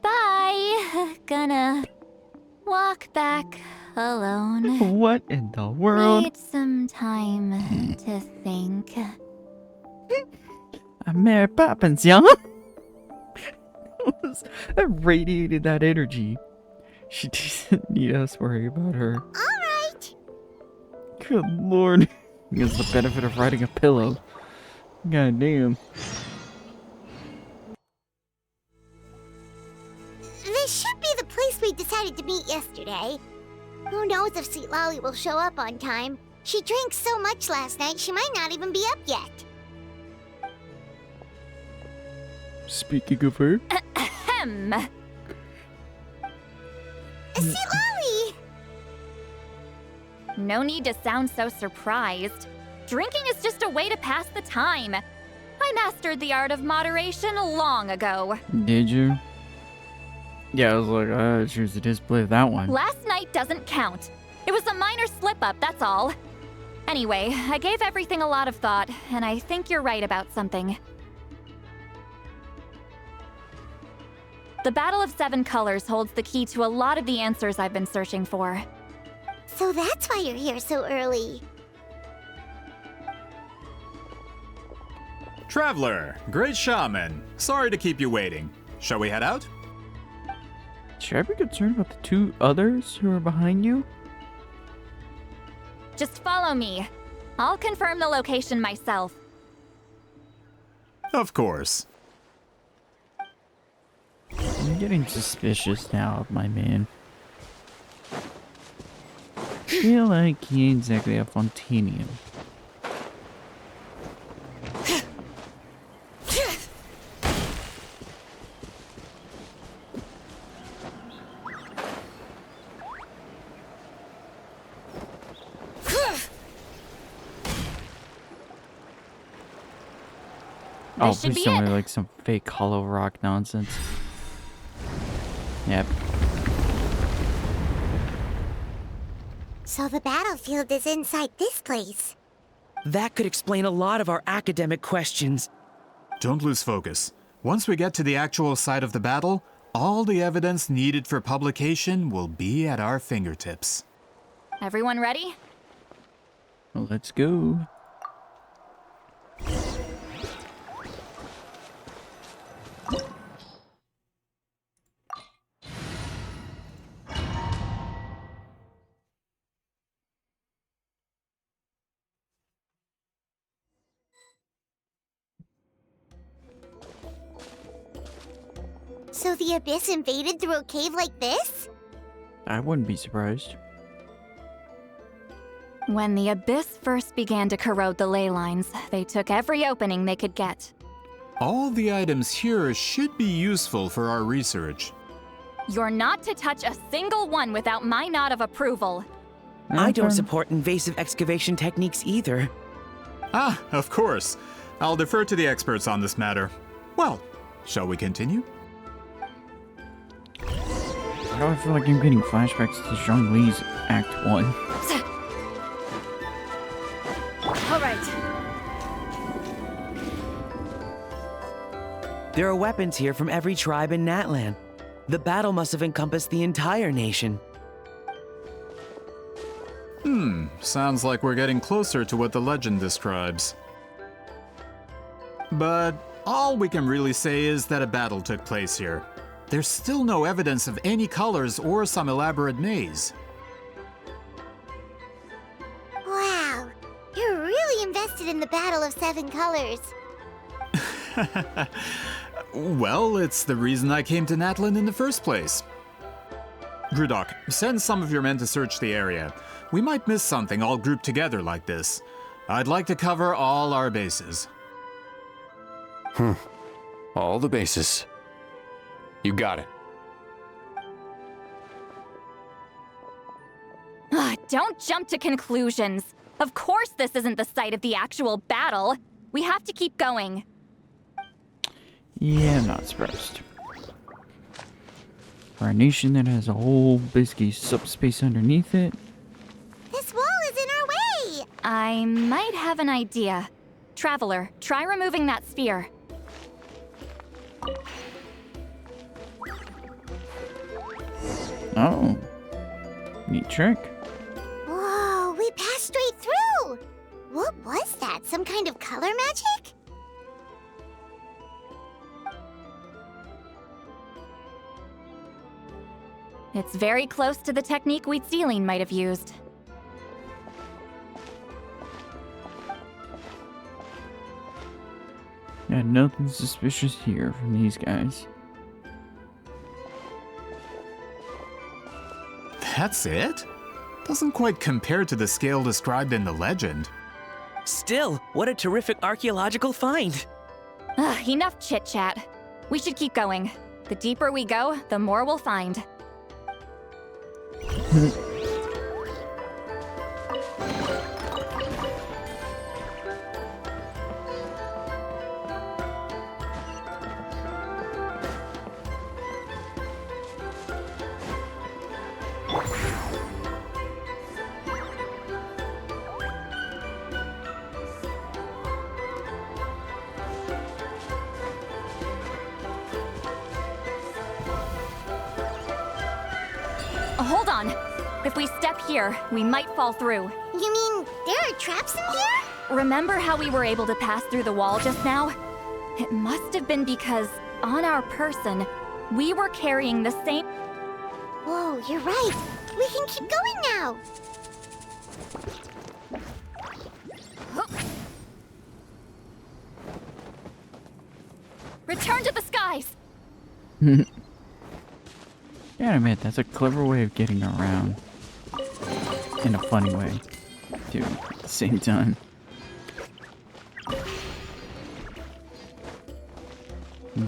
Bye. Gonna walk back alone. What in the world? Need some time to think. Mary Poppins, y'all. That radiated that energy. She doesn't need us worry about her. Alright. Good lord. He has the benefit of riding a pillow. God damn. This should be the place we decided to meet yesterday. Who knows if Citlali will show up on time. She drank so much last night, she might not even be up yet. Speaking of her. Ahem. Citlali! No need to sound so surprised. Drinking is just a way to pass the time. I mastered the art of moderation long ago. Did you? Yeah, I was like, I choose to display that one. Last night doesn't count. It was a minor slip-up, that's all. Anyway, I gave everything a lot of thought, and I think you're right about something. The Battle of Seven Colors holds the key to a lot of the answers I've been searching for. So that's why you're here so early. Traveler, great shaman. Sorry to keep you waiting. Shall we head out? Should I be concerned about the two others who are behind you? Just follow me. I'll confirm the location myself. Of course. I'm getting suspicious now of my man. Feel like he ain't exactly a Fontanian. Oh, please tell me like some fake hollow rock nonsense. Yep. So the battlefield is inside this place. That could explain a lot of our academic questions. Don't lose focus. Once we get to the actual site of the battle, all the evidence needed for publication will be at our fingertips. Everyone ready? Well, let's go. So the Abyss invaded through a cave like this? I wouldn't be surprised. When the Abyss first began to corrode the ley lines, they took every opening they could get. All the items here should be useful for our research. You're not to touch a single one without my nod of approval. I don't support invasive excavation techniques either. Ah, of course. I'll defer to the experts on this matter. Well, shall we continue? Why do I feel like I'm getting flashbacks to Zhongli's Act 1? All right. There are weapons here from every tribe in Natlan. The battle must have encompassed the entire nation. Sounds like we're getting closer to what the legend describes. But all we can really say is that a battle took place here. There's still no evidence of any colors or some elaborate maze. Wow, you're really invested in the Battle of Seven Colors. Well, it's the reason I came to Natlan in the first place. Grudok, send some of your men to search the area. We might miss something all grouped together like this. I'd like to cover all our bases. All the bases. You got it. Don't jump to conclusions. Of course this isn't the site of the actual battle. We have to keep going. Yeah, I'm not surprised. For a nation that has a whole basically subspace underneath it. This wall is in our way! I might have an idea. Traveler, try removing that sphere. Oh. Neat trick. Whoa, we passed straight through! What was that? Some kind of color magic? It's very close to the technique Citlali might have used. Yeah, nothing suspicious here from these guys. That's it? Doesn't quite compare to the scale described in the legend. Still, what a terrific archaeological find! Enough chit-chat. We should keep going. The deeper we go, the more we'll find. Hold on. If we step here, we might fall through. You mean there are traps in here? Remember how we were able to pass through the wall just now? It must have been because, on our person, we were carrying the same... Whoa, you're right. We can keep going now. Return to the skies! Gotta admit, that's a clever way of getting around. In a funny way, too, at the same time.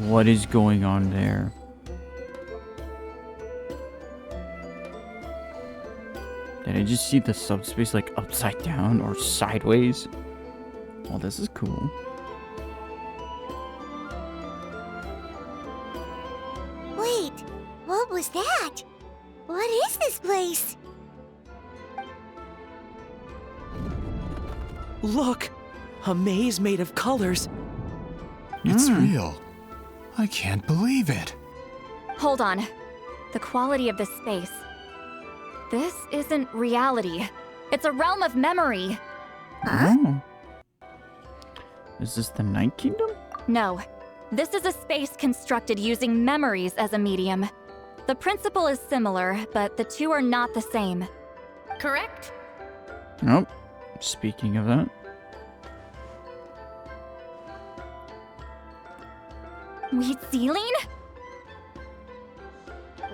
What is going on there? Did I just see the subspace like upside down or sideways? Well, this is cool. Wait, what was that? What is this place? Look! A maze made of colors. It's real. I can't believe it. Hold on. The quality of this space. This isn't reality. It's a realm of memory. Oh. Is this the Night Kingdom? No. This is a space constructed using memories as a medium. The principle is similar, but the two are not the same. Correct? Nope. Speaking of that. Citlali?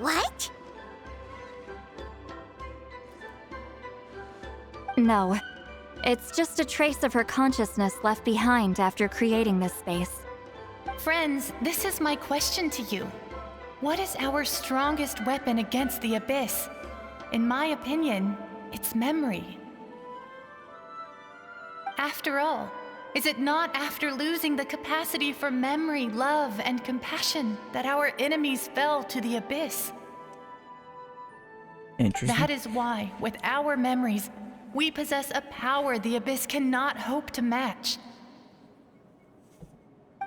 What? No. It's just a trace of her consciousness left behind after creating this space. Friends, this is my question to you. What is our strongest weapon against the Abyss? In my opinion, it's memory. After all, is it not after losing the capacity for memory, love, and compassion that our enemies fell to the Abyss? Interesting. That is why, with our memories, we possess a power the Abyss cannot hope to match.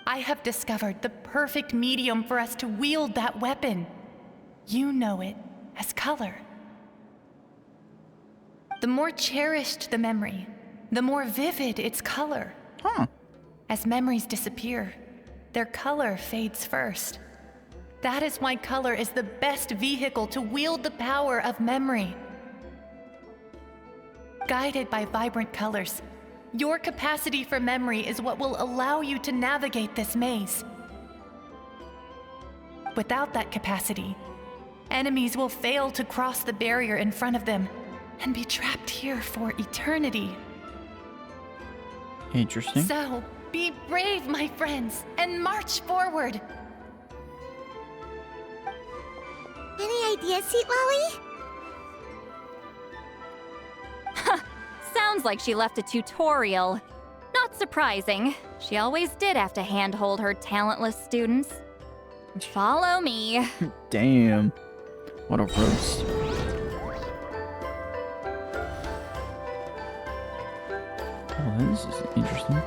I have discovered the perfect medium for us to wield that weapon. You know it as color. The more cherished the memory, the more vivid its color. Huh. As memories disappear, their color fades first. That is why color is the best vehicle to wield the power of memory. Guided by vibrant colors, your capacity for memory is what will allow you to navigate this maze. Without that capacity, enemies will fail to cross the barrier in front of them and be trapped here for eternity. Interesting. So, be brave, my friends, and march forward. Any ideas, Citlali? Sounds like she left a tutorial. Not surprising. She always did have to handhold her talentless students. Follow me. Damn. What a roast. Oh, this is interesting.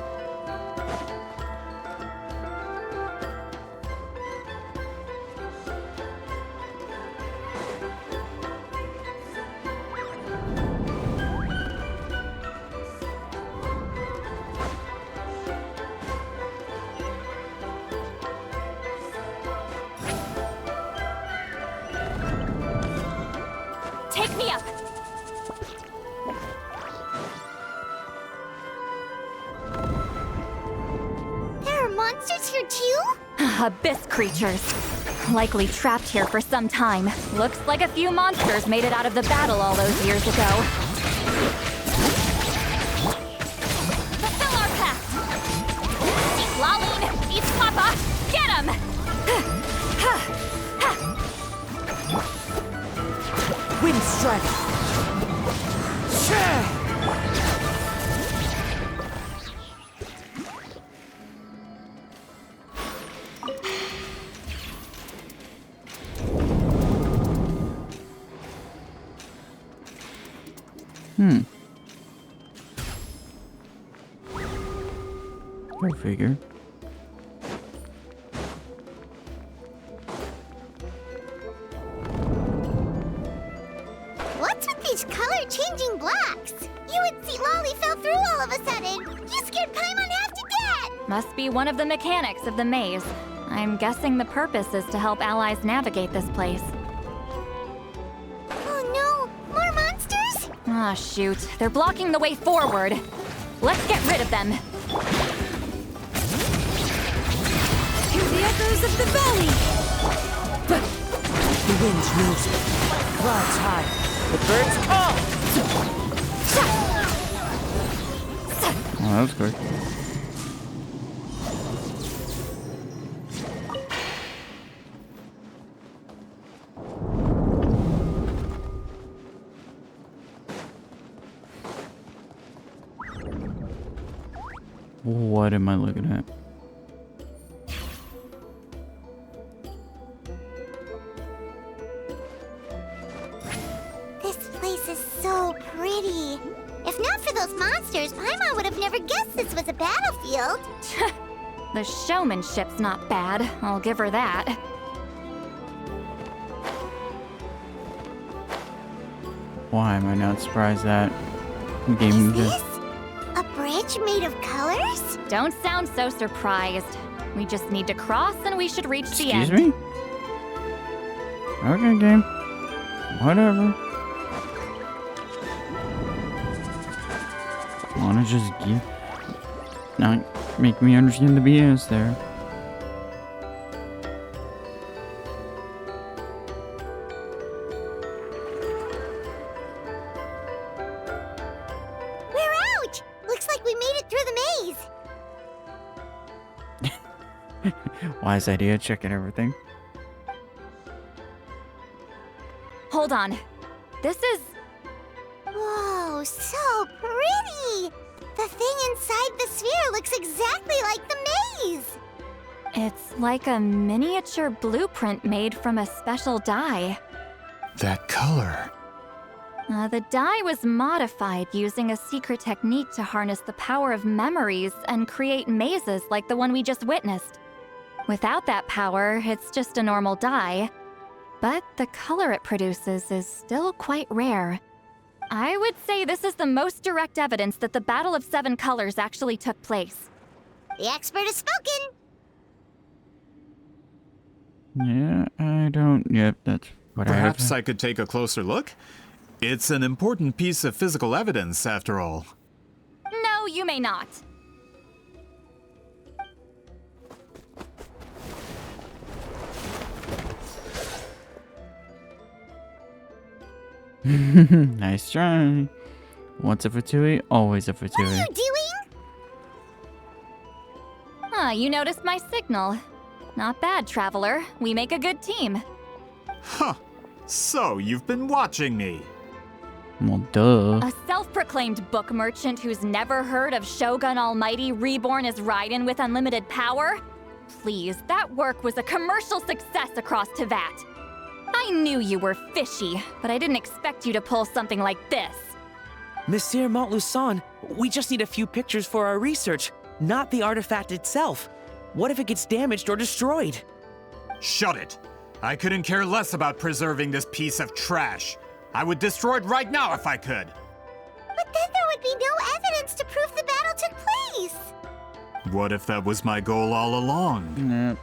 Take me up. There are monsters here too? Abyss creatures. Likely trapped here for some time. Looks like a few monsters made it out of the battle all those years ago. Fulfill our pact! Citlali, eat Papa! Get him! Wind strike! Go figure. What's with these color-changing blocks? You and Citlali fell through all of a sudden. You scared Paimon half to death. Must be one of the mechanics of the maze. I'm guessing the purpose is to help allies navigate this place. Oh no, more monsters? Ah, shoot. They're blocking the way forward. Let's get rid of them. Hear the echoes of the valley! The wind knows it. Clouds high. The birds call! Oh, that was quick. What am I looking at? This place is so pretty. If not for those monsters, Paimon would have never guessed this was a battlefield. The showmanship's not bad. I'll give her that. Why am I not surprised that the game just... A bridge made of colors? Don't sound so surprised. We just need to cross and we should reach the end. Excuse me? Okay, game. Whatever. Wanna just give... Not make me understand the BS there. Wise idea, checking everything. Hold on. This is... Whoa, so pretty! The thing inside the sphere looks exactly like the maze! It's like a miniature blueprint made from a special dye. That color. The dye was modified using a secret technique to harness the power of memories and create mazes like the one we just witnessed. Without that power, it's just a normal dye. But the color it produces is still quite rare. I would say this is the most direct evidence that the Battle of Seven Colors actually took place. The expert has spoken! Yeah, I don't... Yep, that's what Perhaps I could take a closer look? It's an important piece of physical evidence, after all. No, you may not. Nice try. Once a Fatui, always a Fatui. What are you doing? Huh, you noticed my signal. Not bad, Traveler. We make a good team. Huh. So, you've been watching me. Well, duh. A self-proclaimed book merchant who's never heard of Shogun Almighty reborn as Raiden with unlimited power? Please, that work was a commercial success across Teyvat. I knew you were fishy, but I didn't expect you to pull something like this. Monsieur Montluçon, we just need a few pictures for our research, not the artifact itself. What if it gets damaged or destroyed? Shut it! I couldn't care less about preserving this piece of trash. I would destroy it right now if I could. But then there would be no evidence to prove the battle took place. What if that was my goal all along? Nah.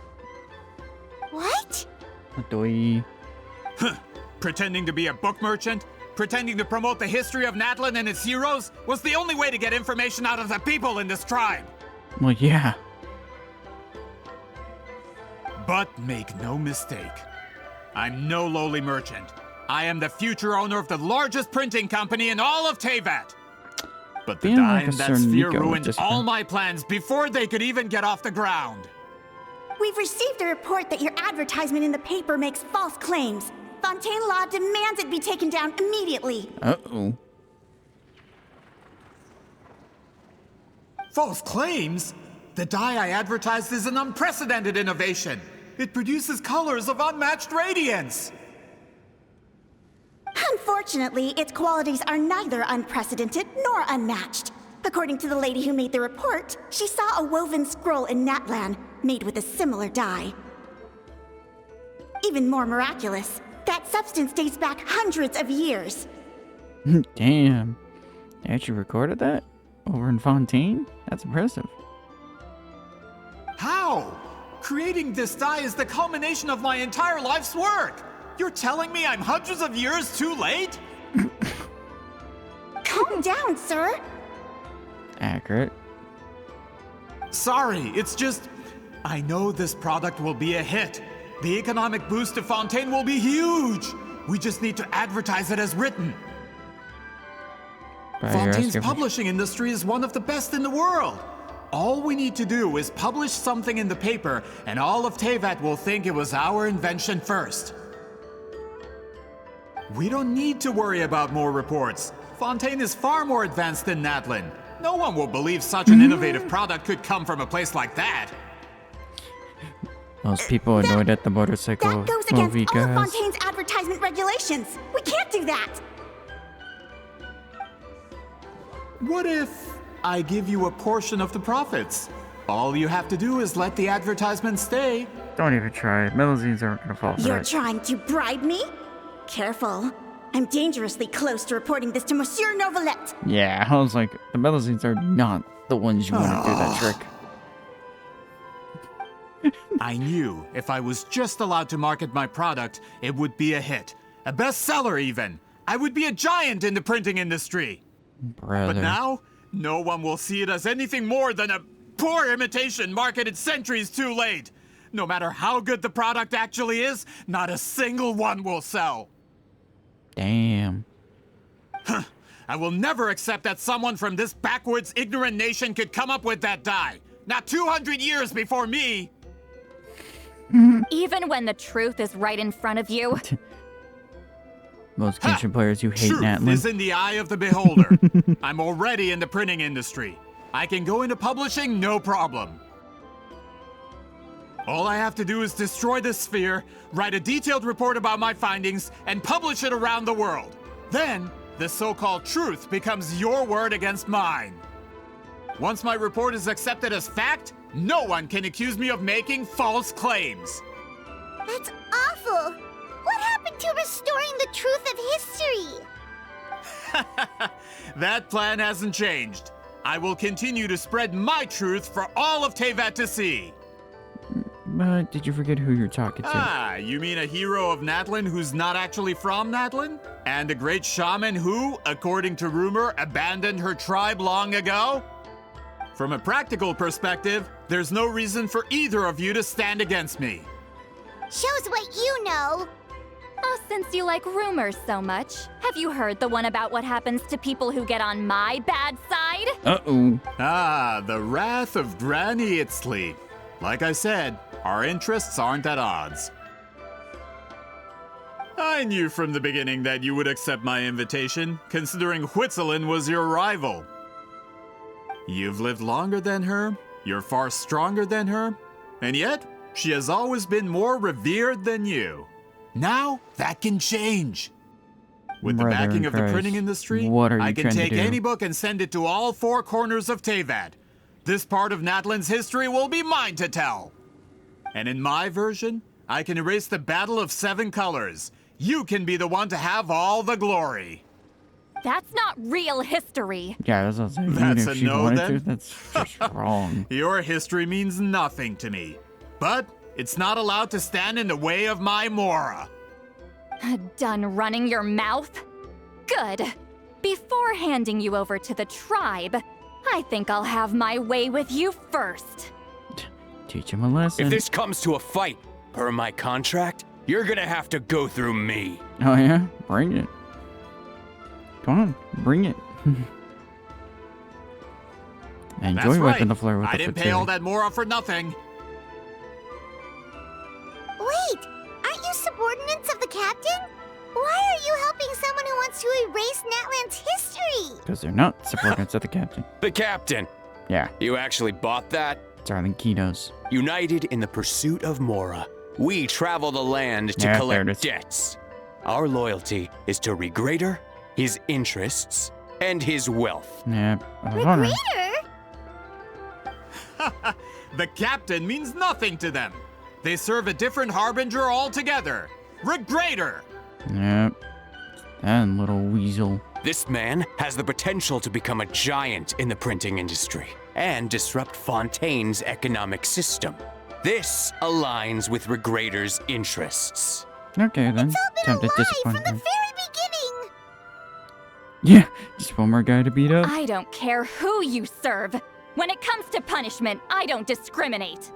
What? Fatui. Pretending to be a book merchant? Pretending to promote the history of Natlan and its heroes was the only way to get information out of the people in this tribe. Well, yeah. But make no mistake, I'm no lowly merchant. I am the future owner of the largest printing company in all of Teyvat. But the Being dye like in a that certain sphere Nico ruined just- all my plans before they could even get off the ground. We've received a report that your advertisement in the paper makes false claims. Fontaine Law demands it be taken down immediately. Uh-oh. False claims? The dye I advertised is an unprecedented innovation. It produces colors of unmatched radiance. Unfortunately, its qualities are neither unprecedented nor unmatched. According to the lady who made the report, she saw a woven scroll in Natlan made with a similar dye. Even more miraculous, that substance dates back hundreds of years. Damn. They actually recorded that? Over in Fontaine? That's impressive. How? Creating this dye is the culmination of my entire life's work. You're telling me I'm hundreds of years too late? Calm down, sir. Accurate. Sorry, it's just... I know this product will be a hit. The economic boost to Fontaine will be huge. We just need to advertise it as written. Fontaine's publishing industry is one of the best in the world. All we need to do is publish something in the paper, and all of Teyvat will think it was our invention first. We don't need to worry about more reports. Fontaine is far more advanced than Natlan. No one will believe such an innovative product could come from a place like that. Those people annoyed at the motorcycle That goes movie, against all of guys. Fontaine's advertisement regulations. We can't do that. What if I give you a portion of the profits? All you have to do is let the advertisement stay. Don't even try. Melusines aren't gonna fall for You're that. trying to bribe me? Careful. I'm dangerously close to reporting this to Monsieur Novelette. Yeah, I was like, the Melusines are not the ones you want to do that trick. I knew if I was just allowed to market my product, it would be a hit. A bestseller, even. I would be a giant in the printing industry. Brother. But now, no one will see it as anything more than a poor imitation marketed centuries too late. No matter how good the product actually is, not a single one will sell. Damn. I will never accept that someone from this backwoods, ignorant nation could come up with that dye. Not 200 years before me. Even when the truth is right in front of you. Most Genshin players who hate Truth Natlan. is in the eye of the beholder. I'm already in the printing industry. I can go into publishing, no problem. All I have to do is destroy the sphere, write a detailed report about my findings, and publish it around the world. Then, the so-called truth becomes your word against mine. Once my report is accepted as fact, no one can accuse me of making false claims. That's awful. What happened to restoring the truth of history? That plan hasn't changed. I will continue to spread my truth for all of Teyvat to see. But did you forget who you're talking to? Ah, you mean a hero of Natlan who's not actually from Natlan? And a great shaman who, according to rumor, abandoned her tribe long ago? From a practical perspective, there's no reason for either of you to stand against me. Shows what you know. Oh, since you like rumors so much, have you heard the one about what happens to people who get on my bad side? Uh-oh. Ah, the wrath of Granny Citlali. Like I said, our interests aren't at odds. I knew from the beginning that you would accept my invitation, considering Citlali was your rival. You've lived longer than her, you're far stronger than her, and yet, she has always been more revered than you. Now, that can change. With the Brother backing in of the Christ, printing industry, what are you I can trying to take do? any book and send it to all four corners of Teyvat. This part of Natlan's history will be mine to tell. And in my version, I can erase the Battle of 7 Colors. You can be the one to have all the glory. That's not real history. Yeah, that's what I'm saying. That's Even a if she no, wanted then? to, that's just wrong. Your history means nothing to me. But it's not allowed to stand in the way of my Mora. Done running your mouth? Good. Before handing you over to the tribe, I think I'll have my way with you first. Teach him a lesson. If this comes to a fight, per my contract, you're gonna have to go through me. Oh yeah? Bring it. Come on, bring it. Enjoy That's wiping right. the floor with I the didn't pay all fatui. that Mora for nothing. Wait, aren't you subordinates of the captain? Why are you helping someone who wants to erase Natlan's history? Because they're not subordinates of the captain. The captain. Yeah, You actually bought that? darling Kinos. United in the pursuit of Mora, we travel the land to Yeah, there collect it is. debts. Our loyalty is to Regrader, his interests, and his wealth. Yeah, I was wondering. The captain means nothing to them. They serve a different harbinger altogether. Regrader! Yep. And little weasel. This man has the potential to become a giant in the printing industry and disrupt Fontaine's economic system. This aligns with Regrader's interests. Okay then. Time to Lie disappoint from the him. very beginning. Yeah, just one more guy to beat up. I don't care who you serve. When it comes to punishment, I don't discriminate.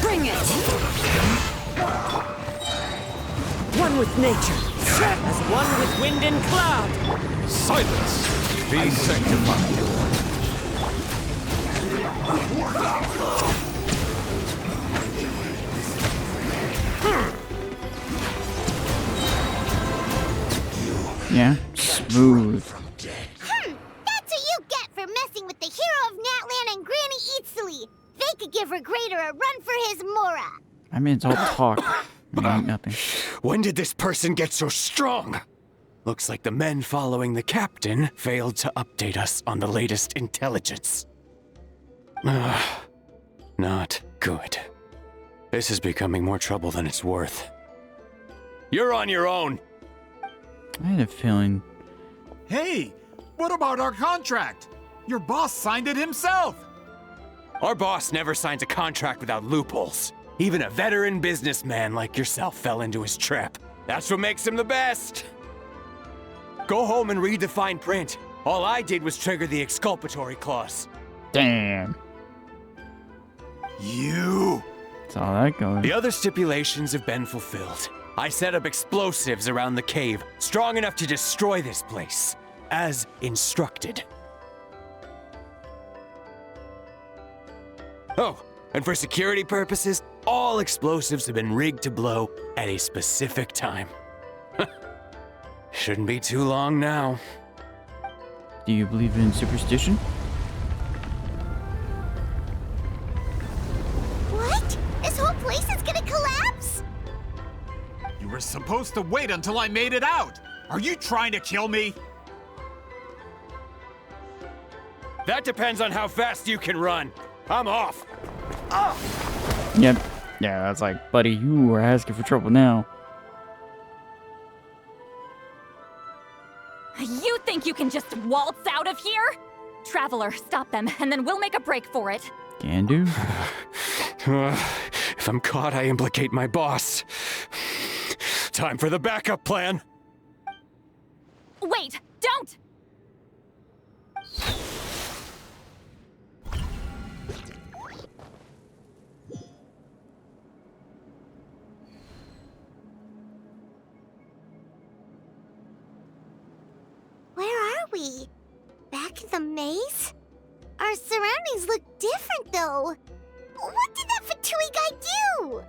Bring it! One with nature, as one with wind and cloud! Silence! Be sanctified. Yeah, smooth. That's what you get for messing with the hero of Natlan and Granny Citlali. They could give Regrader a run for his Mora. I mean, it's all talk. It ain't nothing. When did this person get so strong? Looks like the men following the captain failed to update us on the latest intelligence. Not good. This is becoming more trouble than it's worth. You're on your own. I had a feeling. Hey, what about our contract? Your boss signed it himself. Our boss never signs a contract without loopholes. Even a veteran businessman like yourself fell into his trap. That's what makes him the best. Go home and read the fine print. All I did was trigger the exculpatory clause. Damn. You. That's all that goes. The other stipulations have been fulfilled. I set up explosives around the cave, strong enough to destroy this place, as instructed. Oh, and for security purposes, all explosives have been rigged to blow at a specific time. Shouldn't be too long now. Do you believe in superstition? What? This whole place is gonna collapse? You were supposed to wait until I made it out! Are you trying to kill me? That depends on how fast you can run. I'm off. Yep. Yeah, that's like, buddy, you are asking for trouble now. You think you can just waltz out of here? Traveler, stop them, and then we'll make a break for it. Can do. If I'm caught, I implicate my boss. Time for the backup plan. Wait, don't! Where are we? Back in the maze? Our surroundings look different, though. What did that Fatui guy do?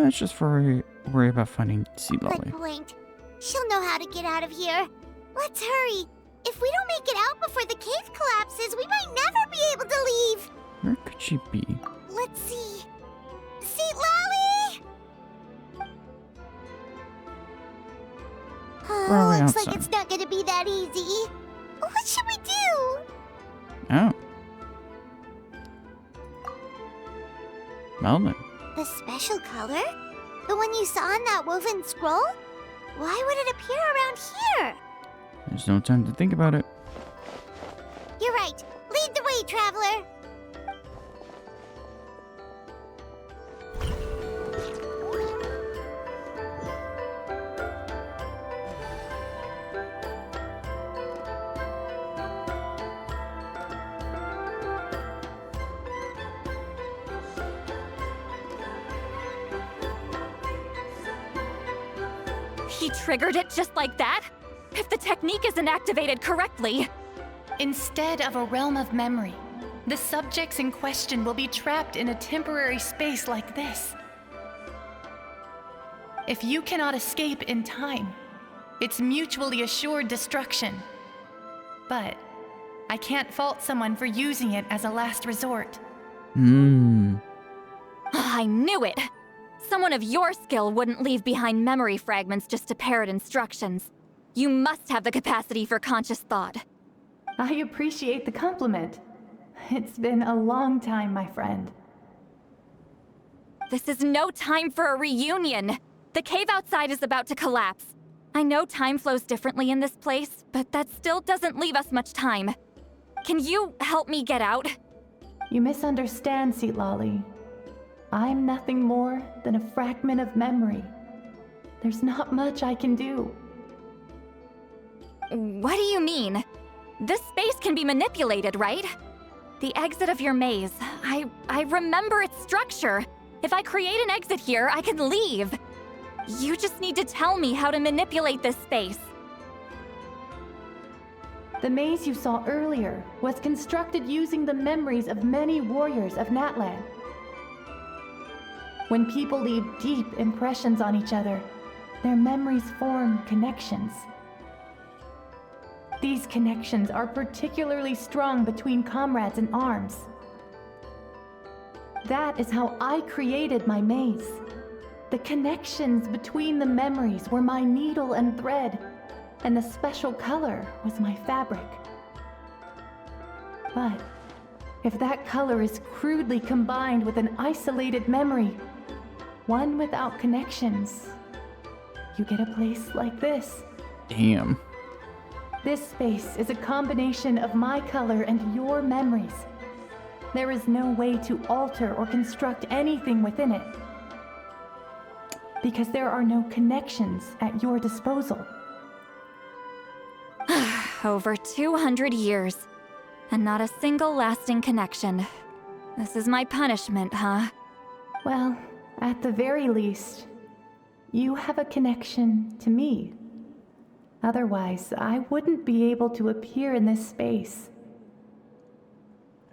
It's just for worry about finding Citlali. Good point. She'll know how to get out of here. Let's hurry. If we don't make it out before the cave collapses, we might never be able to leave. Where could she be? Let's see. Citlali! Probably Looks outside. like it's not gonna be that easy. What should we do? Oh. Well then. The special color? The one you saw in that woven scroll? Why would it appear around here? There's no time to think about it. You're right. Lead the way, traveler. He triggered it just like that? If the technique isn't activated correctly... Instead of a realm of memory, the subjects in question will be trapped in a temporary space like this. If you cannot escape in time, it's mutually assured destruction. But I can't fault someone for using it as a last resort. I knew it! Someone of your skill wouldn't leave behind memory fragments just to parrot instructions. You must have the capacity for conscious thought. I appreciate the compliment. It's been a long time, my friend. This is no time for a reunion. The cave outside is about to collapse. I know time flows differently in this place, but that still doesn't leave us much time. Can you help me get out? You misunderstand, Citlali. I'm nothing more than a fragment of memory. There's not much I can do. What do you mean? This space can be manipulated, right? The exit of your maze. I remember its structure. If I create an exit here, I can leave. You just need to tell me how to manipulate this space. The maze you saw earlier was constructed using the memories of many warriors of Natlan. When people leave deep impressions on each other, their memories form connections. These connections are particularly strong between comrades in arms. That is how I created my maze. The connections between the memories were my needle and thread, and the special color was my fabric. But if that color is crudely combined with an isolated memory, one without connections, you get a place like this. Damn. This space is a combination of my color and your memories. There is no way to alter or construct anything within it, because there are no connections at your disposal. Over 200 years, and not a single lasting connection. This is my punishment, huh? Well, at the very least, you have a connection to me. Otherwise, I wouldn't be able to appear in this space.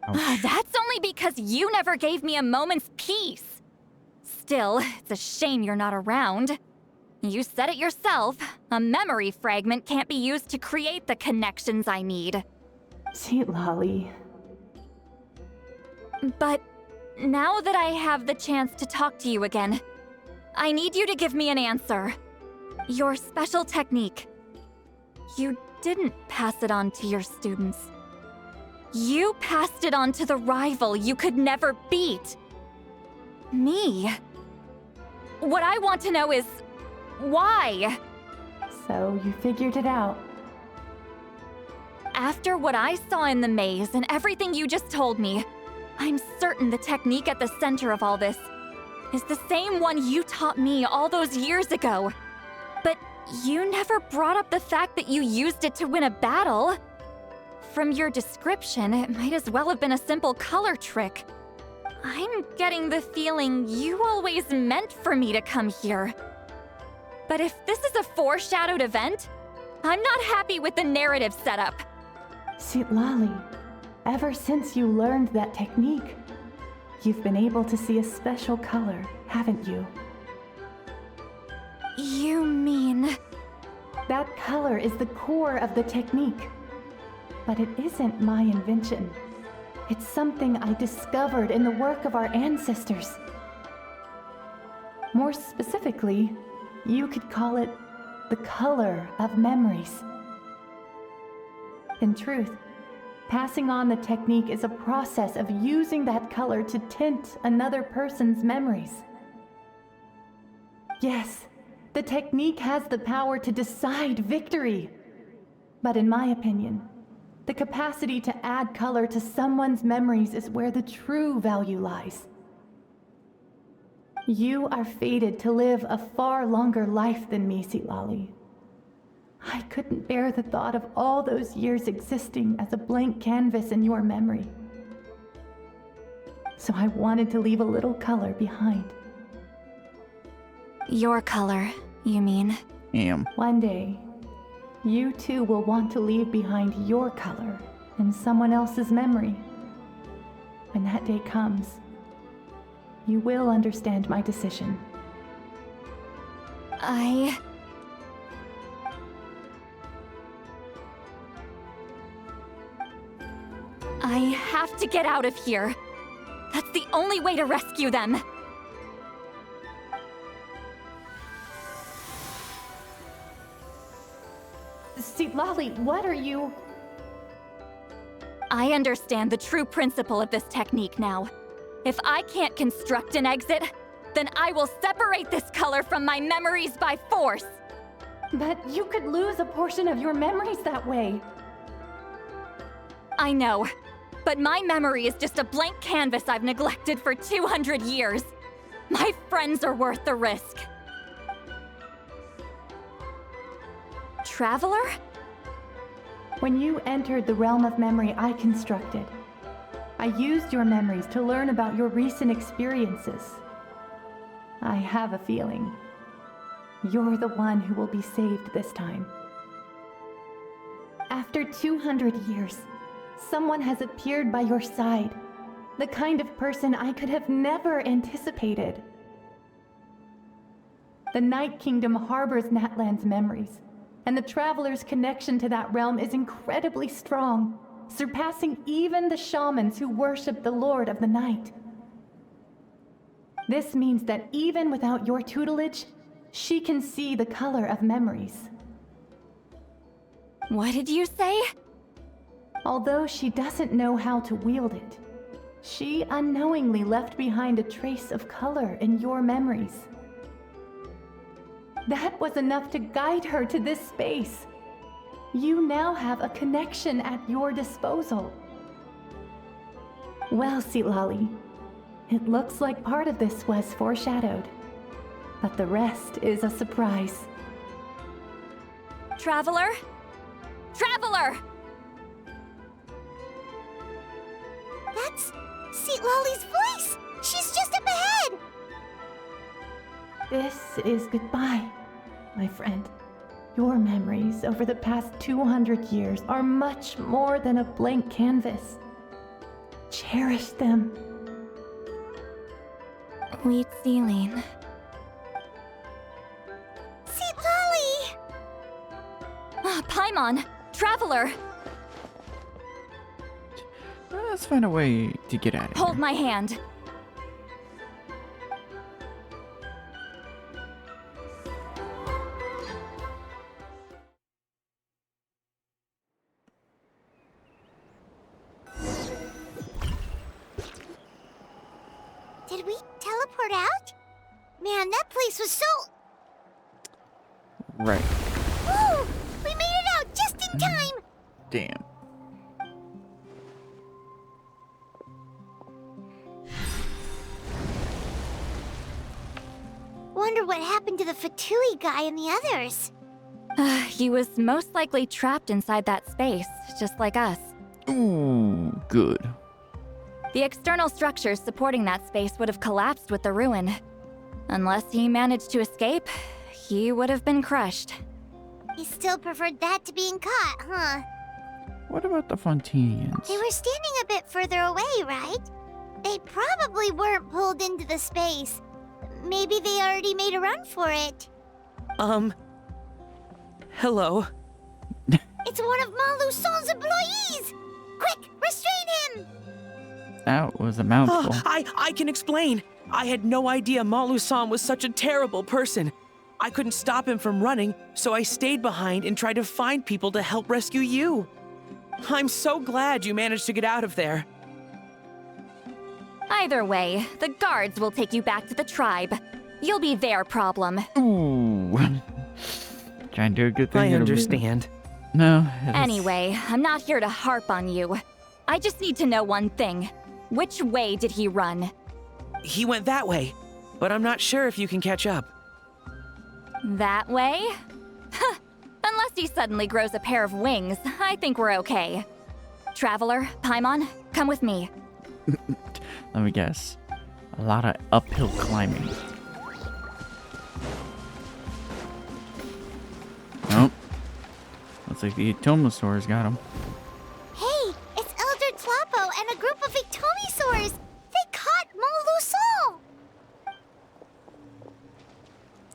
That's only because you never gave me a moment's peace. Still, it's a shame you're not around. You said it yourself. A memory fragment can't be used to create the connections I need. Citlali. But now that I have the chance to talk to you again, I need you to give me an answer. Your special technique. You didn't pass it on to your students. You passed it on to the rival you could never beat. Me. What I want to know is, why? So you figured it out. After what I saw in the maze and everything you just told me, I'm certain the technique at the center of all this is the same one you taught me all those years ago. But you never brought up the fact that you used it to win a battle. From your description, it might as well have been a simple color trick. I'm getting the feeling you always meant for me to come here. But if this is a foreshadowed event, I'm not happy with the narrative setup. Citlali, ever since you learned that technique, you've been able to see a special color, haven't you? You mean... That color is the core of the technique. But it isn't my invention. It's something I discovered in the work of our ancestors. More specifically, you could call it the color of memories. In truth, passing on the technique is a process of using that color to tint another person's memories. Yes, the technique has the power to decide victory. But in my opinion, the capacity to add color to someone's memories is where the true value lies. You are fated to live a far longer life than me, Citlali. I couldn't bear the thought of all those years existing as a blank canvas in your memory. So I wanted to leave a little color behind. Your color, you mean? One day, you too will want to leave behind your color in someone else's memory. When that day comes, you will understand my decision. I have to get out of here. That's the only way to rescue them. Citlali, what are you... I understand the true principle of this technique now. If I can't construct an exit, then I will separate this color from my memories by force. But you could lose a portion of your memories that way. I know, but my memory is just a blank canvas I've neglected for 200 years. My friends are worth the risk. Traveler? When you entered the realm of memory I constructed, I used your memories to learn about your recent experiences. I have a feeling you're the one who will be saved this time. After 200 years, someone has appeared by your side, the kind of person I could have never anticipated. The Night Kingdom harbors Natlan's memories, and the Traveler's connection to that realm is incredibly strong, surpassing even the shamans who worship the Lord of the Night. This means that even without your tutelage, she can see the color of memories. What did you say? Although she doesn't know how to wield it, she unknowingly left behind a trace of color in your memories. That was enough to guide her to this space. You now have a connection at your disposal. Well, Citlali, it looks like part of this was foreshadowed, but the rest is a surprise. Traveler? Traveler! That's Citlali's voice! She's just up ahead! This is goodbye, my friend. Your memories over the past 200 years are much more than a blank canvas. cherish them. Wheat ceiling. Citlali! Paimon! Traveler! Let's find a way to get out of here. Hold my hand. Did we teleport out? Man, that place was so... Right. Woo! We made it out just in time! Damn. Wonder what happened to the Fatui guy and the others. He was most likely trapped inside that space, just like us. Ooh, good. The external structures supporting that space would have collapsed with the ruin. Unless he managed to escape, he would have been crushed. He still preferred that to being caught, huh? What about the Fontanians? They were standing a bit further away, right? They probably weren't pulled into the space. Maybe they already made a run for it. Hello? It's one of Maluson's employees! Quick, restrain him! That was a mouthful. I can explain. I had no idea Malu-san was such a terrible person. I couldn't stop him from running, so I stayed behind and tried to find people to help rescue you. I'm so glad you managed to get out of there. Either way, the guards will take you back to the tribe. You'll be their problem. Ooh. Trying to do a good thing. I understand. No. Anyway, I'm not here to harp on you. I just need to know one thing. Which way did he run? He went that way, but I'm not sure if you can catch up. That way? Huh. Unless he suddenly grows a pair of wings, I think we're okay. Traveler, Paimon, come with me. Let me guess. A lot of uphill climbing. Nope. Looks like the Atomosaurs got him. Hey, it's Elder Tlapo and a group of Ictomisaurs! They caught Maluson!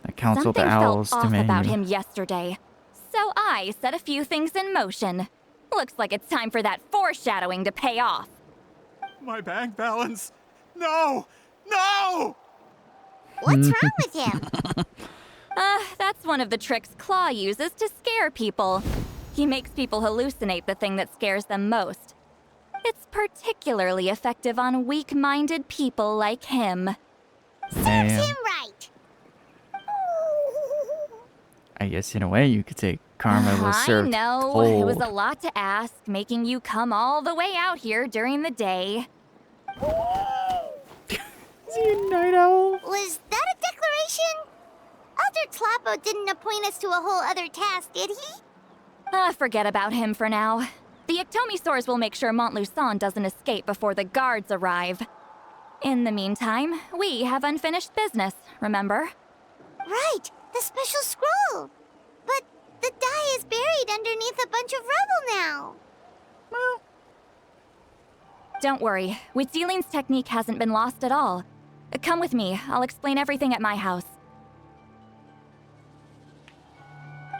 I counseled Something the owls felt to off menu. about him yesterday, so I set a few things in motion. Looks like it's time for that foreshadowing to pay off. My bank balance. No! No! What's wrong with him? That's one of the tricks Claw uses to scare people. He makes people hallucinate the thing that scares them most. It's particularly effective on weak-minded people like him. Serves him right. I guess in a way you could say karma was served I know, cold. it was a lot to ask, making you come all the way out here during the day. Is he a night owl? Was that a declaration? Elder Tlapo didn't appoint us to a whole other task, did he? Forget about him for now. The Ictomisaurs will make sure Montluçon doesn't escape before the guards arrive. In the meantime, we have unfinished business, remember? Right, the special scroll. But the die is buried underneath a bunch of rubble now. Well, don't worry, Witzeline's technique hasn't been lost at all. Come with me, I'll explain everything at my house.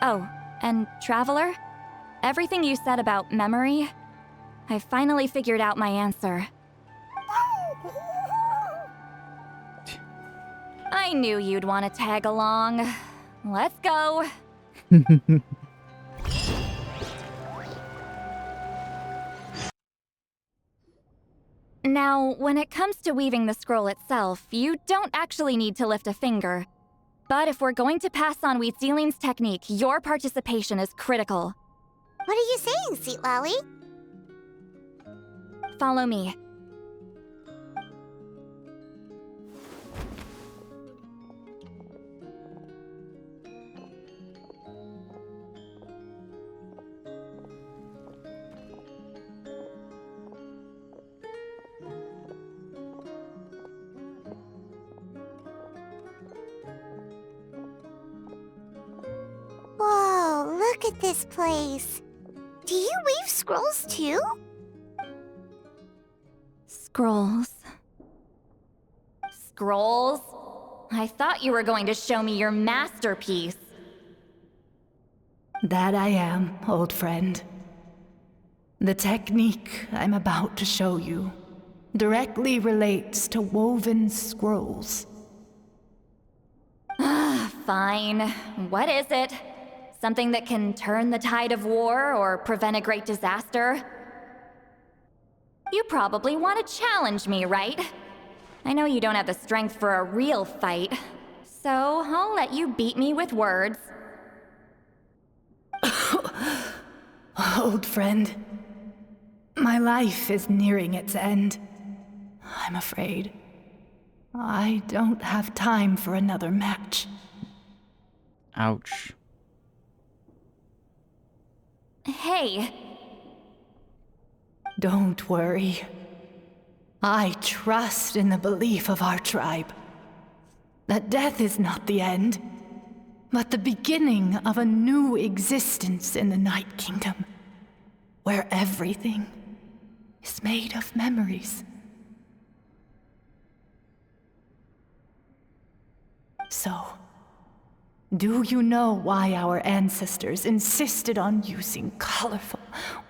Oh, and Traveler? Everything you said about memory, I finally figured out my answer. I knew you'd want to tag along. Let's go. Now, when it comes to weaving the scroll itself, you don't actually need to lift a finger. But if we're going to pass on Witzeline's technique, your participation is critical. What are you saying, Citlali? Follow me. Whoa, look at this place. Do you weave scrolls too? Scrolls. Scrolls? I thought you were going to show me your masterpiece. That I am, old friend. The technique I'm about to show you directly relates to woven scrolls. Fine. What is it? Something that can turn the tide of war or prevent a great disaster? You probably want to challenge me, right? I know you don't have the strength for a real fight, so I'll let you beat me with words. Old friend, my life is nearing its end. I'm afraid I don't have time for another match. Ouch. Hey. Don't worry. I trust in the belief of our tribe that death is not the end, but the beginning of a new existence in the Night Kingdom, where everything is made of memories. So, do you know why our ancestors insisted on using colorful,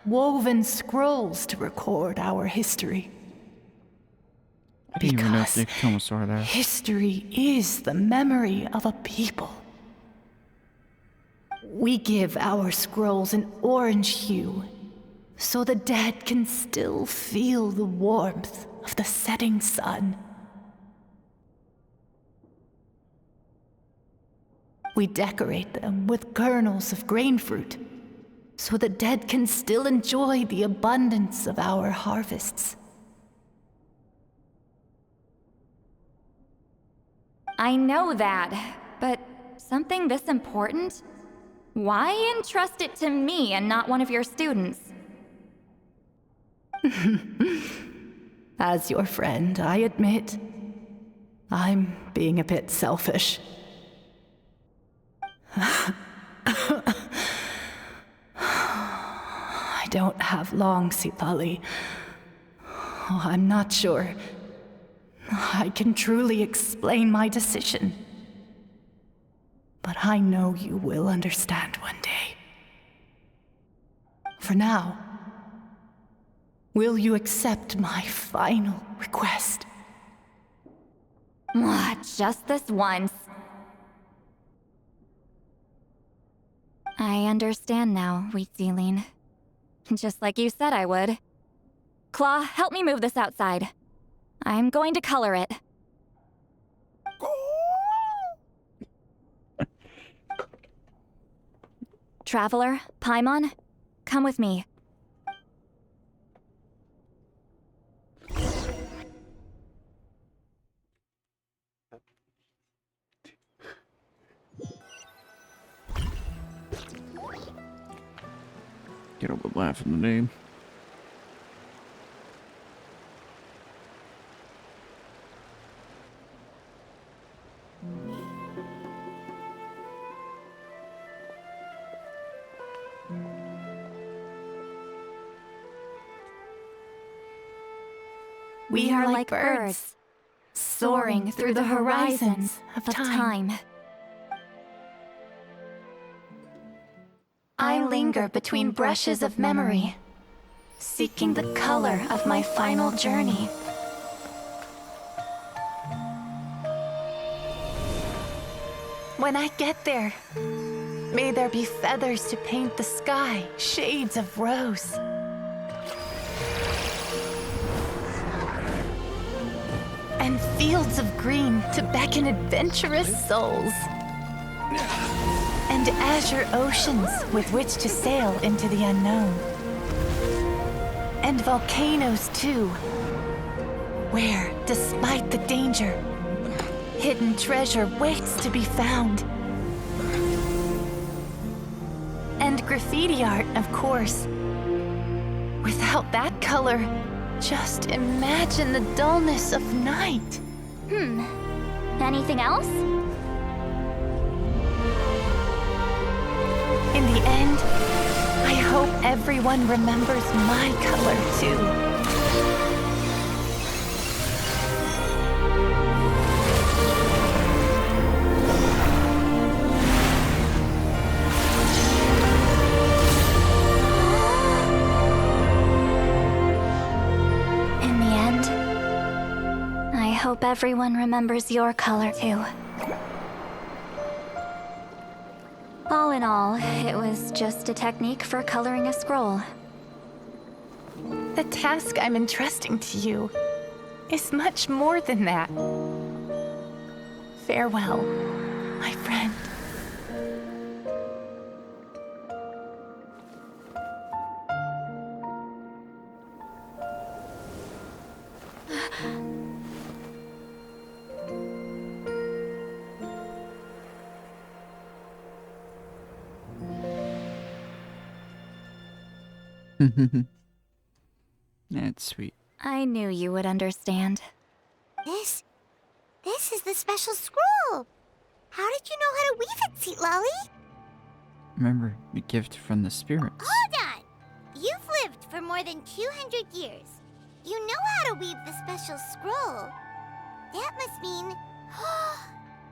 woven scrolls to record our history? I didn't even know if Because they could tell me sorry there. history is the memory of a people. We give our scrolls an orange hue, so the dead can still feel the warmth of the setting sun. We decorate them with kernels of grain fruit, so the dead can still enjoy the abundance of our harvests. I know that, but something this important? Why entrust it to me and not one of your students? As your friend, I admit, I'm being a bit selfish. I don't have long, Citlali. I'm not sure I can truly explain my decision. But I know you will understand one day. For now, will you accept my final request? Just this once. I understand now, Citlali. Just like you said I would. Claw, help me move this outside. I'm going to color it. Traveler, Paimon, come with me. Get over laughing the name. We are like birds, soaring through the horizons of time. I linger between brushes of memory, seeking the color of my final journey. When I get there, may there be feathers to paint the sky, shades of rose. And fields of green to beckon adventurous souls. And azure oceans with which to sail into the unknown. And volcanoes too, where, despite the danger, hidden treasure waits to be found. And graffiti art, of course. Without that color, just imagine the dullness of night. Anything else? In the end, I hope everyone remembers my color too. hope everyone remembers your color too. All in all, it was just a technique for coloring a scroll. The task I'm entrusting to you is much more than that. Farewell, my friend. That's sweet. I knew you would understand. This is the special scroll. How did you know how to weave it, Citlali? Remember, the gift from the spirits. Hold on! You've lived for more than 200 years. You know how to weave the special scroll. That must mean...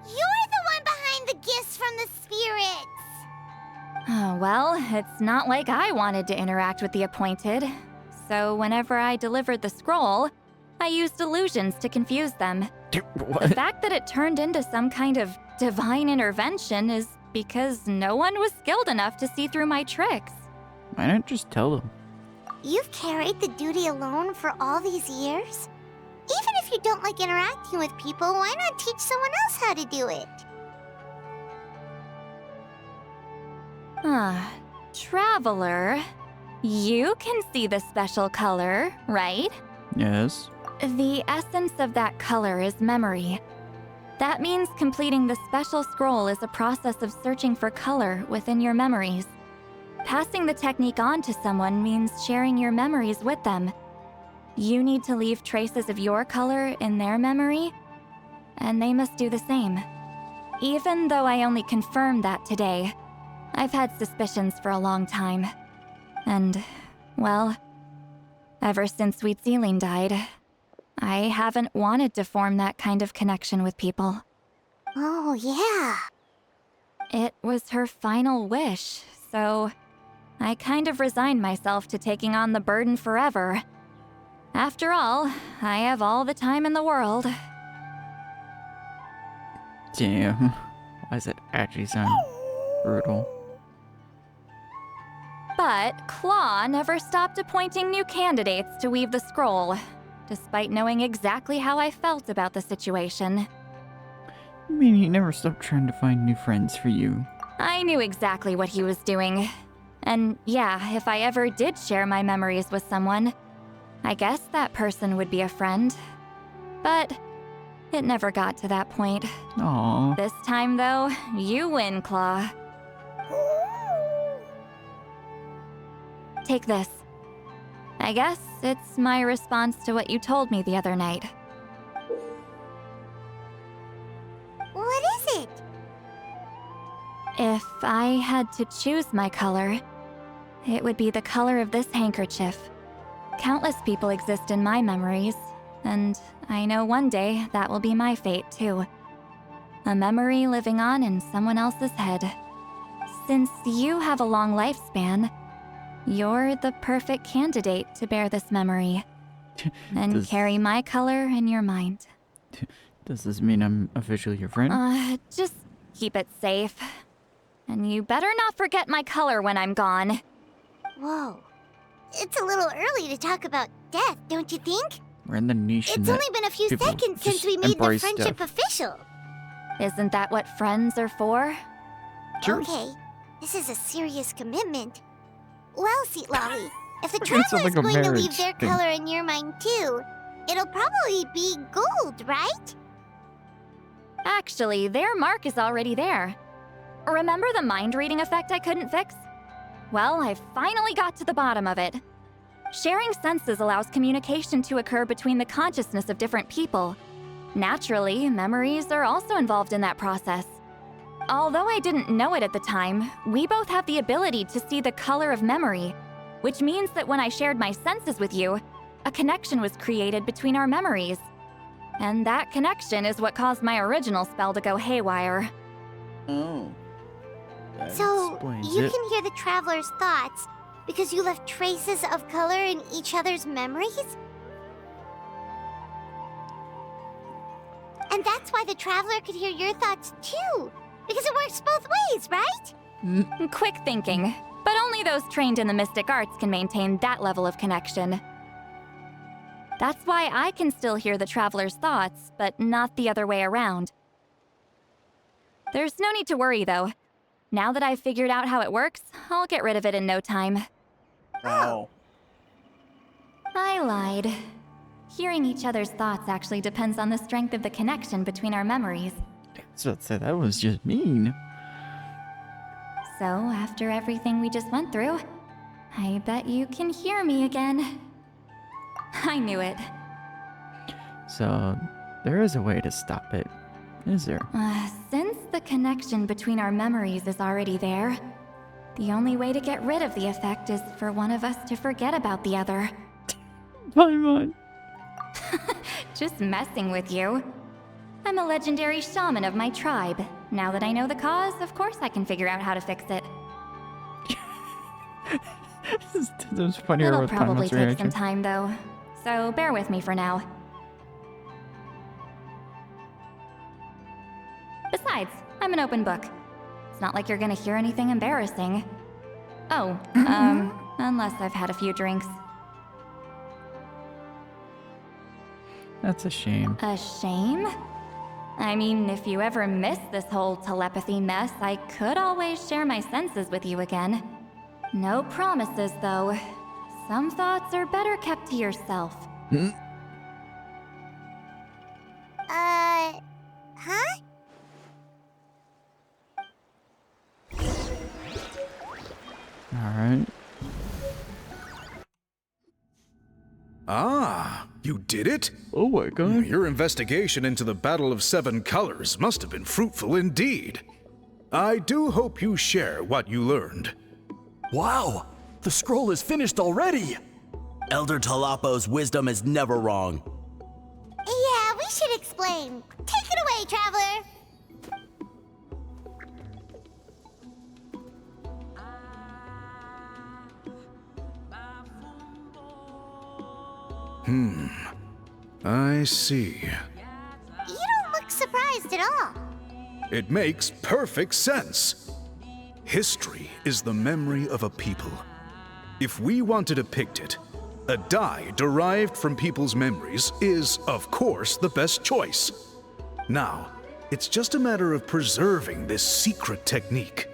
you're the one behind the gifts from the spirits! Oh, well, it's not like I wanted to interact with the appointed. So whenever I delivered the scroll, I used illusions to confuse them. What? The fact that it turned into some kind of divine intervention is because no one was skilled enough to see through my tricks. Why not just tell them? You've carried the duty alone for all these years? Even if you don't like interacting with people, why not teach someone else how to do it? Traveler, you can see the special color, right? Yes. The essence of that color is memory. That means completing the special scroll is a process of searching for color within your memories. Passing the technique on to someone means sharing your memories with them. You need to leave traces of your color in their memory, and they must do the same. Even though I only confirmed that today, I've had suspicions for a long time. And, well, ever since Sweet Celine died, I haven't wanted to form that kind of connection with people. Oh, yeah. It was her final wish, so I kind of resigned myself to taking on the burden forever. After all, I have all the time in the world. Damn. Why does that actually sound brutal? But Claw never stopped appointing new candidates to weave the scroll, despite knowing exactly how I felt about the situation. I mean, he never stopped trying to find new friends for you. I knew exactly what he was doing. And yeah, if I ever did share my memories with someone, I guess that person would be a friend. But it never got to that point. Aww. This time, though, you win, Claw. Take this. I guess it's my response to what you told me the other night. What is it? If I had to choose my color, it would be the color of this handkerchief. Countless people exist in my memories, and I know one day that will be my fate too. A memory living on in someone else's head. Since you have a long lifespan, you're the perfect candidate to bear this memory and carry my color in your mind. Does this mean I'm officially your friend? Just keep it safe. And you better not forget my color when I'm gone. Whoa. It's a little early to talk about death, don't you think? We're in the niche. It's only been a few seconds since we made the friendship official. Isn't that what friends are for? Sure. Okay, this is a serious commitment. Well, Citlali, if the Okay, so traveler's like a going to leave marriage their thing. color in your mind too, it'll probably be gold, right? Actually, their mark is already there. Remember the mind reading effect I couldn't fix? Well, I finally got to the bottom of it. Sharing senses allows communication to occur between the consciousness of different people. Naturally, memories are also involved in that process. Although I didn't know it at the time, we both have the ability to see the color of memory, which means that when I shared my senses with you, a connection was created between our memories. And that connection is what caused my original spell to go haywire. Oh. So, you can hear the traveler's thoughts because you left traces of color in each other's memories? And that's why the Traveler could hear your thoughts too. Because it works both ways, right? Quick thinking. But only those trained in the mystic arts can maintain that level of connection. That's why I can still hear the Traveler's thoughts, but not the other way around. There's no need to worry, though. Now that I've figured out how it works, I'll get rid of it in no time. Wow. I lied. Hearing each other's thoughts actually depends on the strength of the connection between our memories. So I'd say that was just mean. So, after everything we just went through, I bet you can hear me again. I knew it. So, there is a way to stop it, is there? Since the connection between our memories is already there, the only way to get rid of the effect is for one of us to forget about the other. Paimon. Just messing with you. I'm a legendary shaman of my tribe. Now that I know the cause, of course I can figure out how to fix it. That was funnier It'll with probably Paimon's take reaction. some time, though. So bear with me for now. Besides, I'm an open book. It's not like you're gonna hear anything embarrassing. Oh, unless I've had a few drinks. That's a shame. A shame? I mean, if you ever miss this whole telepathy mess, I could always share my senses with you again. No promises, though. Some thoughts are better kept to yourself. Huh? Alright. Ah, you did it? Oh my god. Your investigation into the Battle of Seven Colors must have been fruitful indeed. I do hope you share what you learned. Wow! The scroll is finished already! Elder Talapo's wisdom is never wrong. Yeah, we should explain. Take it away, Traveler! I see. You don't look surprised at all. It makes perfect sense. History is the memory of a people. If we want to depict it, a dye derived from people's memories is, of course, the best choice. Now, it's just a matter of preserving this secret technique.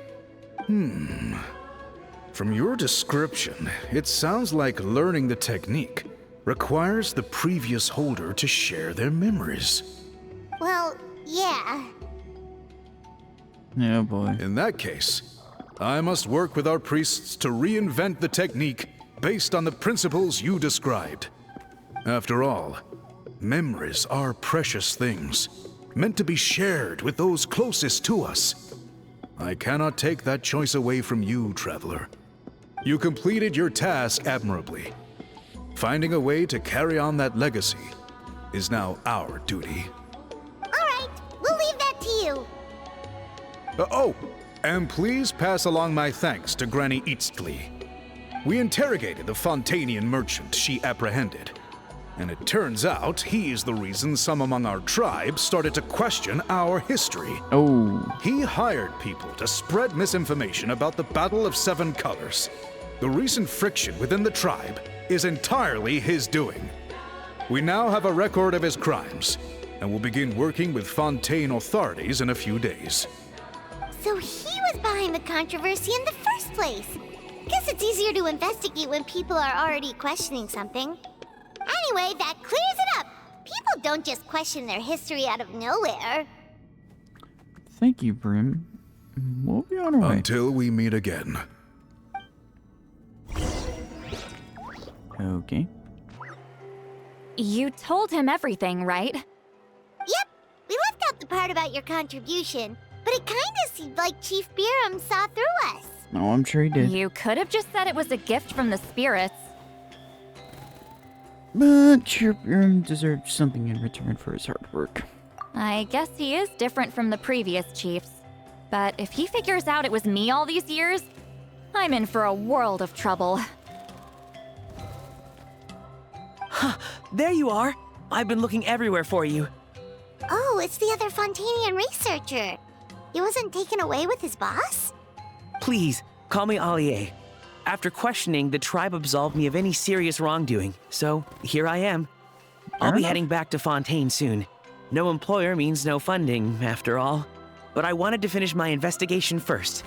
From your description, it sounds like learning the technique requires the previous holder to share their memories. Well, yeah. Yeah, boy. In that case, I must work with our priests to reinvent the technique based on the principles you described. After all, memories are precious things, meant to be shared with those closest to us. I cannot take that choice away from you, Traveler. You completed your task admirably. Finding a way to carry on that legacy is now our duty. All right, we'll leave that to you. Oh, and please pass along my thanks to Granny Citlali. We interrogated the Fontanian merchant she apprehended, and it turns out he is the reason some among our tribe started to question our history. Oh. He hired people to spread misinformation about the Battle of Seven Colors. The recent friction within the tribe is entirely his doing. We now have a record of his crimes, and will begin working with Fontaine authorities in a few days. So he was behind the controversy in the first place. Guess it's easier to investigate when people are already questioning something. Anyway, that clears it up. People don't just question their history out of nowhere. Thank you, Brim. We'll be on our way. Until we meet again. Okay. You told him everything, right? Yep, we left out the part about your contribution, but it kinda seemed like Chief Biram saw through us. Oh, I'm sure he did. You could have just said it was a gift from the spirits. But Chirpum deserves something in return for his hard work. I guess he is different from the previous chiefs. But if he figures out it was me all these years, I'm in for a world of trouble. There you are. I've been looking everywhere for you. Oh, it's the other Fontanian researcher. He wasn't taken away with his boss? Please, call me Allier. After questioning, the tribe absolved me of any serious wrongdoing, so here I am. I'll be heading back to Fontaine soon. No employer means no funding, after all. But I wanted to finish my investigation first.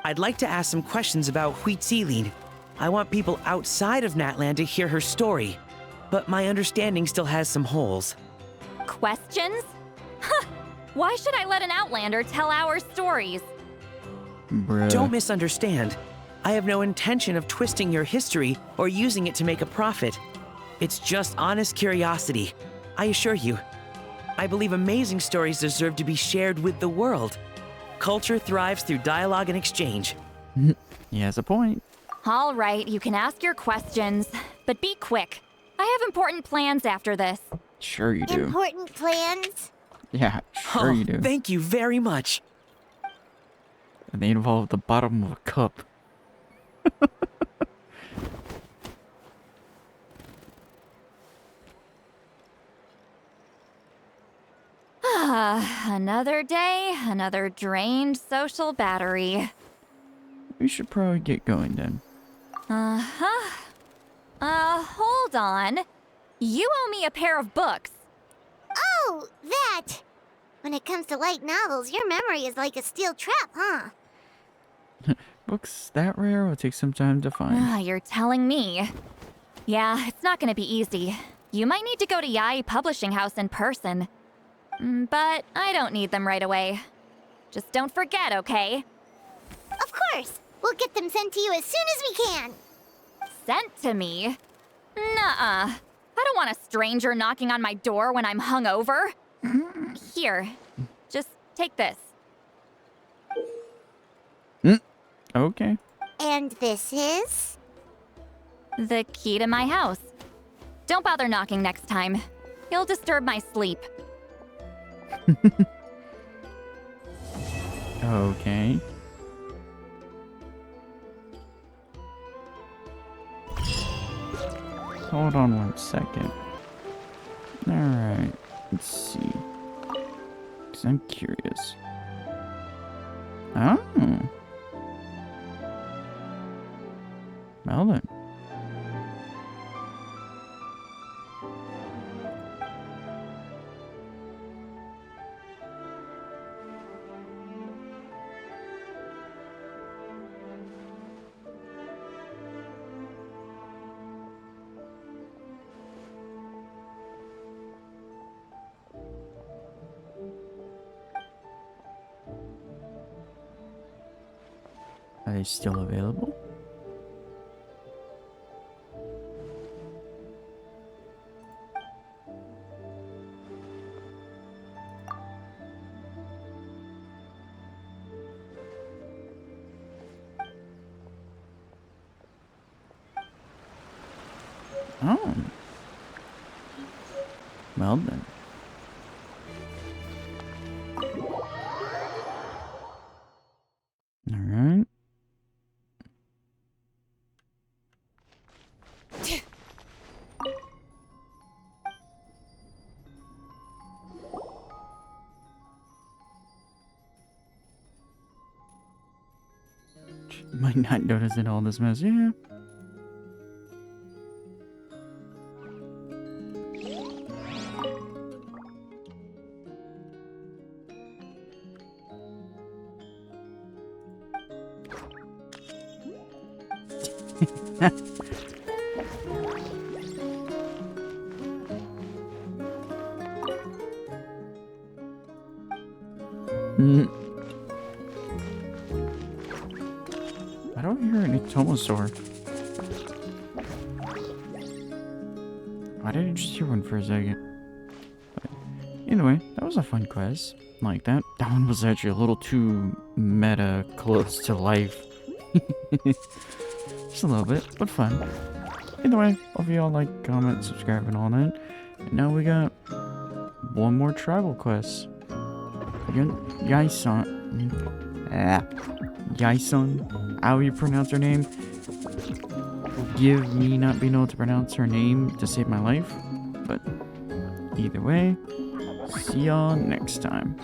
I'd like to ask some questions about Citlali. I want people outside of Natland to hear her story, but my understanding still has some holes. Questions? Huh! Why should I let an Outlander tell our stories? Bruh. Don't misunderstand. I have no intention of twisting your history or using it to make a profit. It's just honest curiosity, I assure you. I believe amazing stories deserve to be shared with the world. Culture thrives through dialogue and exchange. He has a point. All right, you can ask your questions, but be quick. I have important plans after this. Sure you do. Important plans? Yeah, sure you do. Thank you very much. And they involve the bottom of a cup. Another day, another drained social battery. We should probably get going then. Hold on. You owe me a pair of books. Oh, that! When it comes to light novels, your memory is like a steel trap, huh? Books that rare will take some time to find. You're telling me. Yeah, it's not gonna be easy. You might need to go to Yai Publishing House in person. But I don't need them right away. Just don't forget, okay? Of course! We'll get them sent to you as soon as we can! Sent to me? Nuh-uh. I don't want a stranger knocking on my door when I'm hungover. Here, just take this. Okay. And this is? The key to my house. Don't bother knocking next time. You'll disturb my sleep. Okay. Hold on 1 second. Alright, let's see. 'Cause I'm curious. Oh. Well then. Are they still available? Oh. Well then. All right. Might not notice in all this mess, yeah. I don't hear any Tomosaur. Why did I just hear one for a second? But either way, that was a fun quest. Like that. That one was actually a little too meta close to life. Just a little bit, but fun. Either way, hope you all like, comment, subscribe, and all that. And now we got one more tribal quest. Yaison. Yaison. How you pronounce her name? Forgive me not being able to pronounce her name to save my life. But either way, see y'all next time.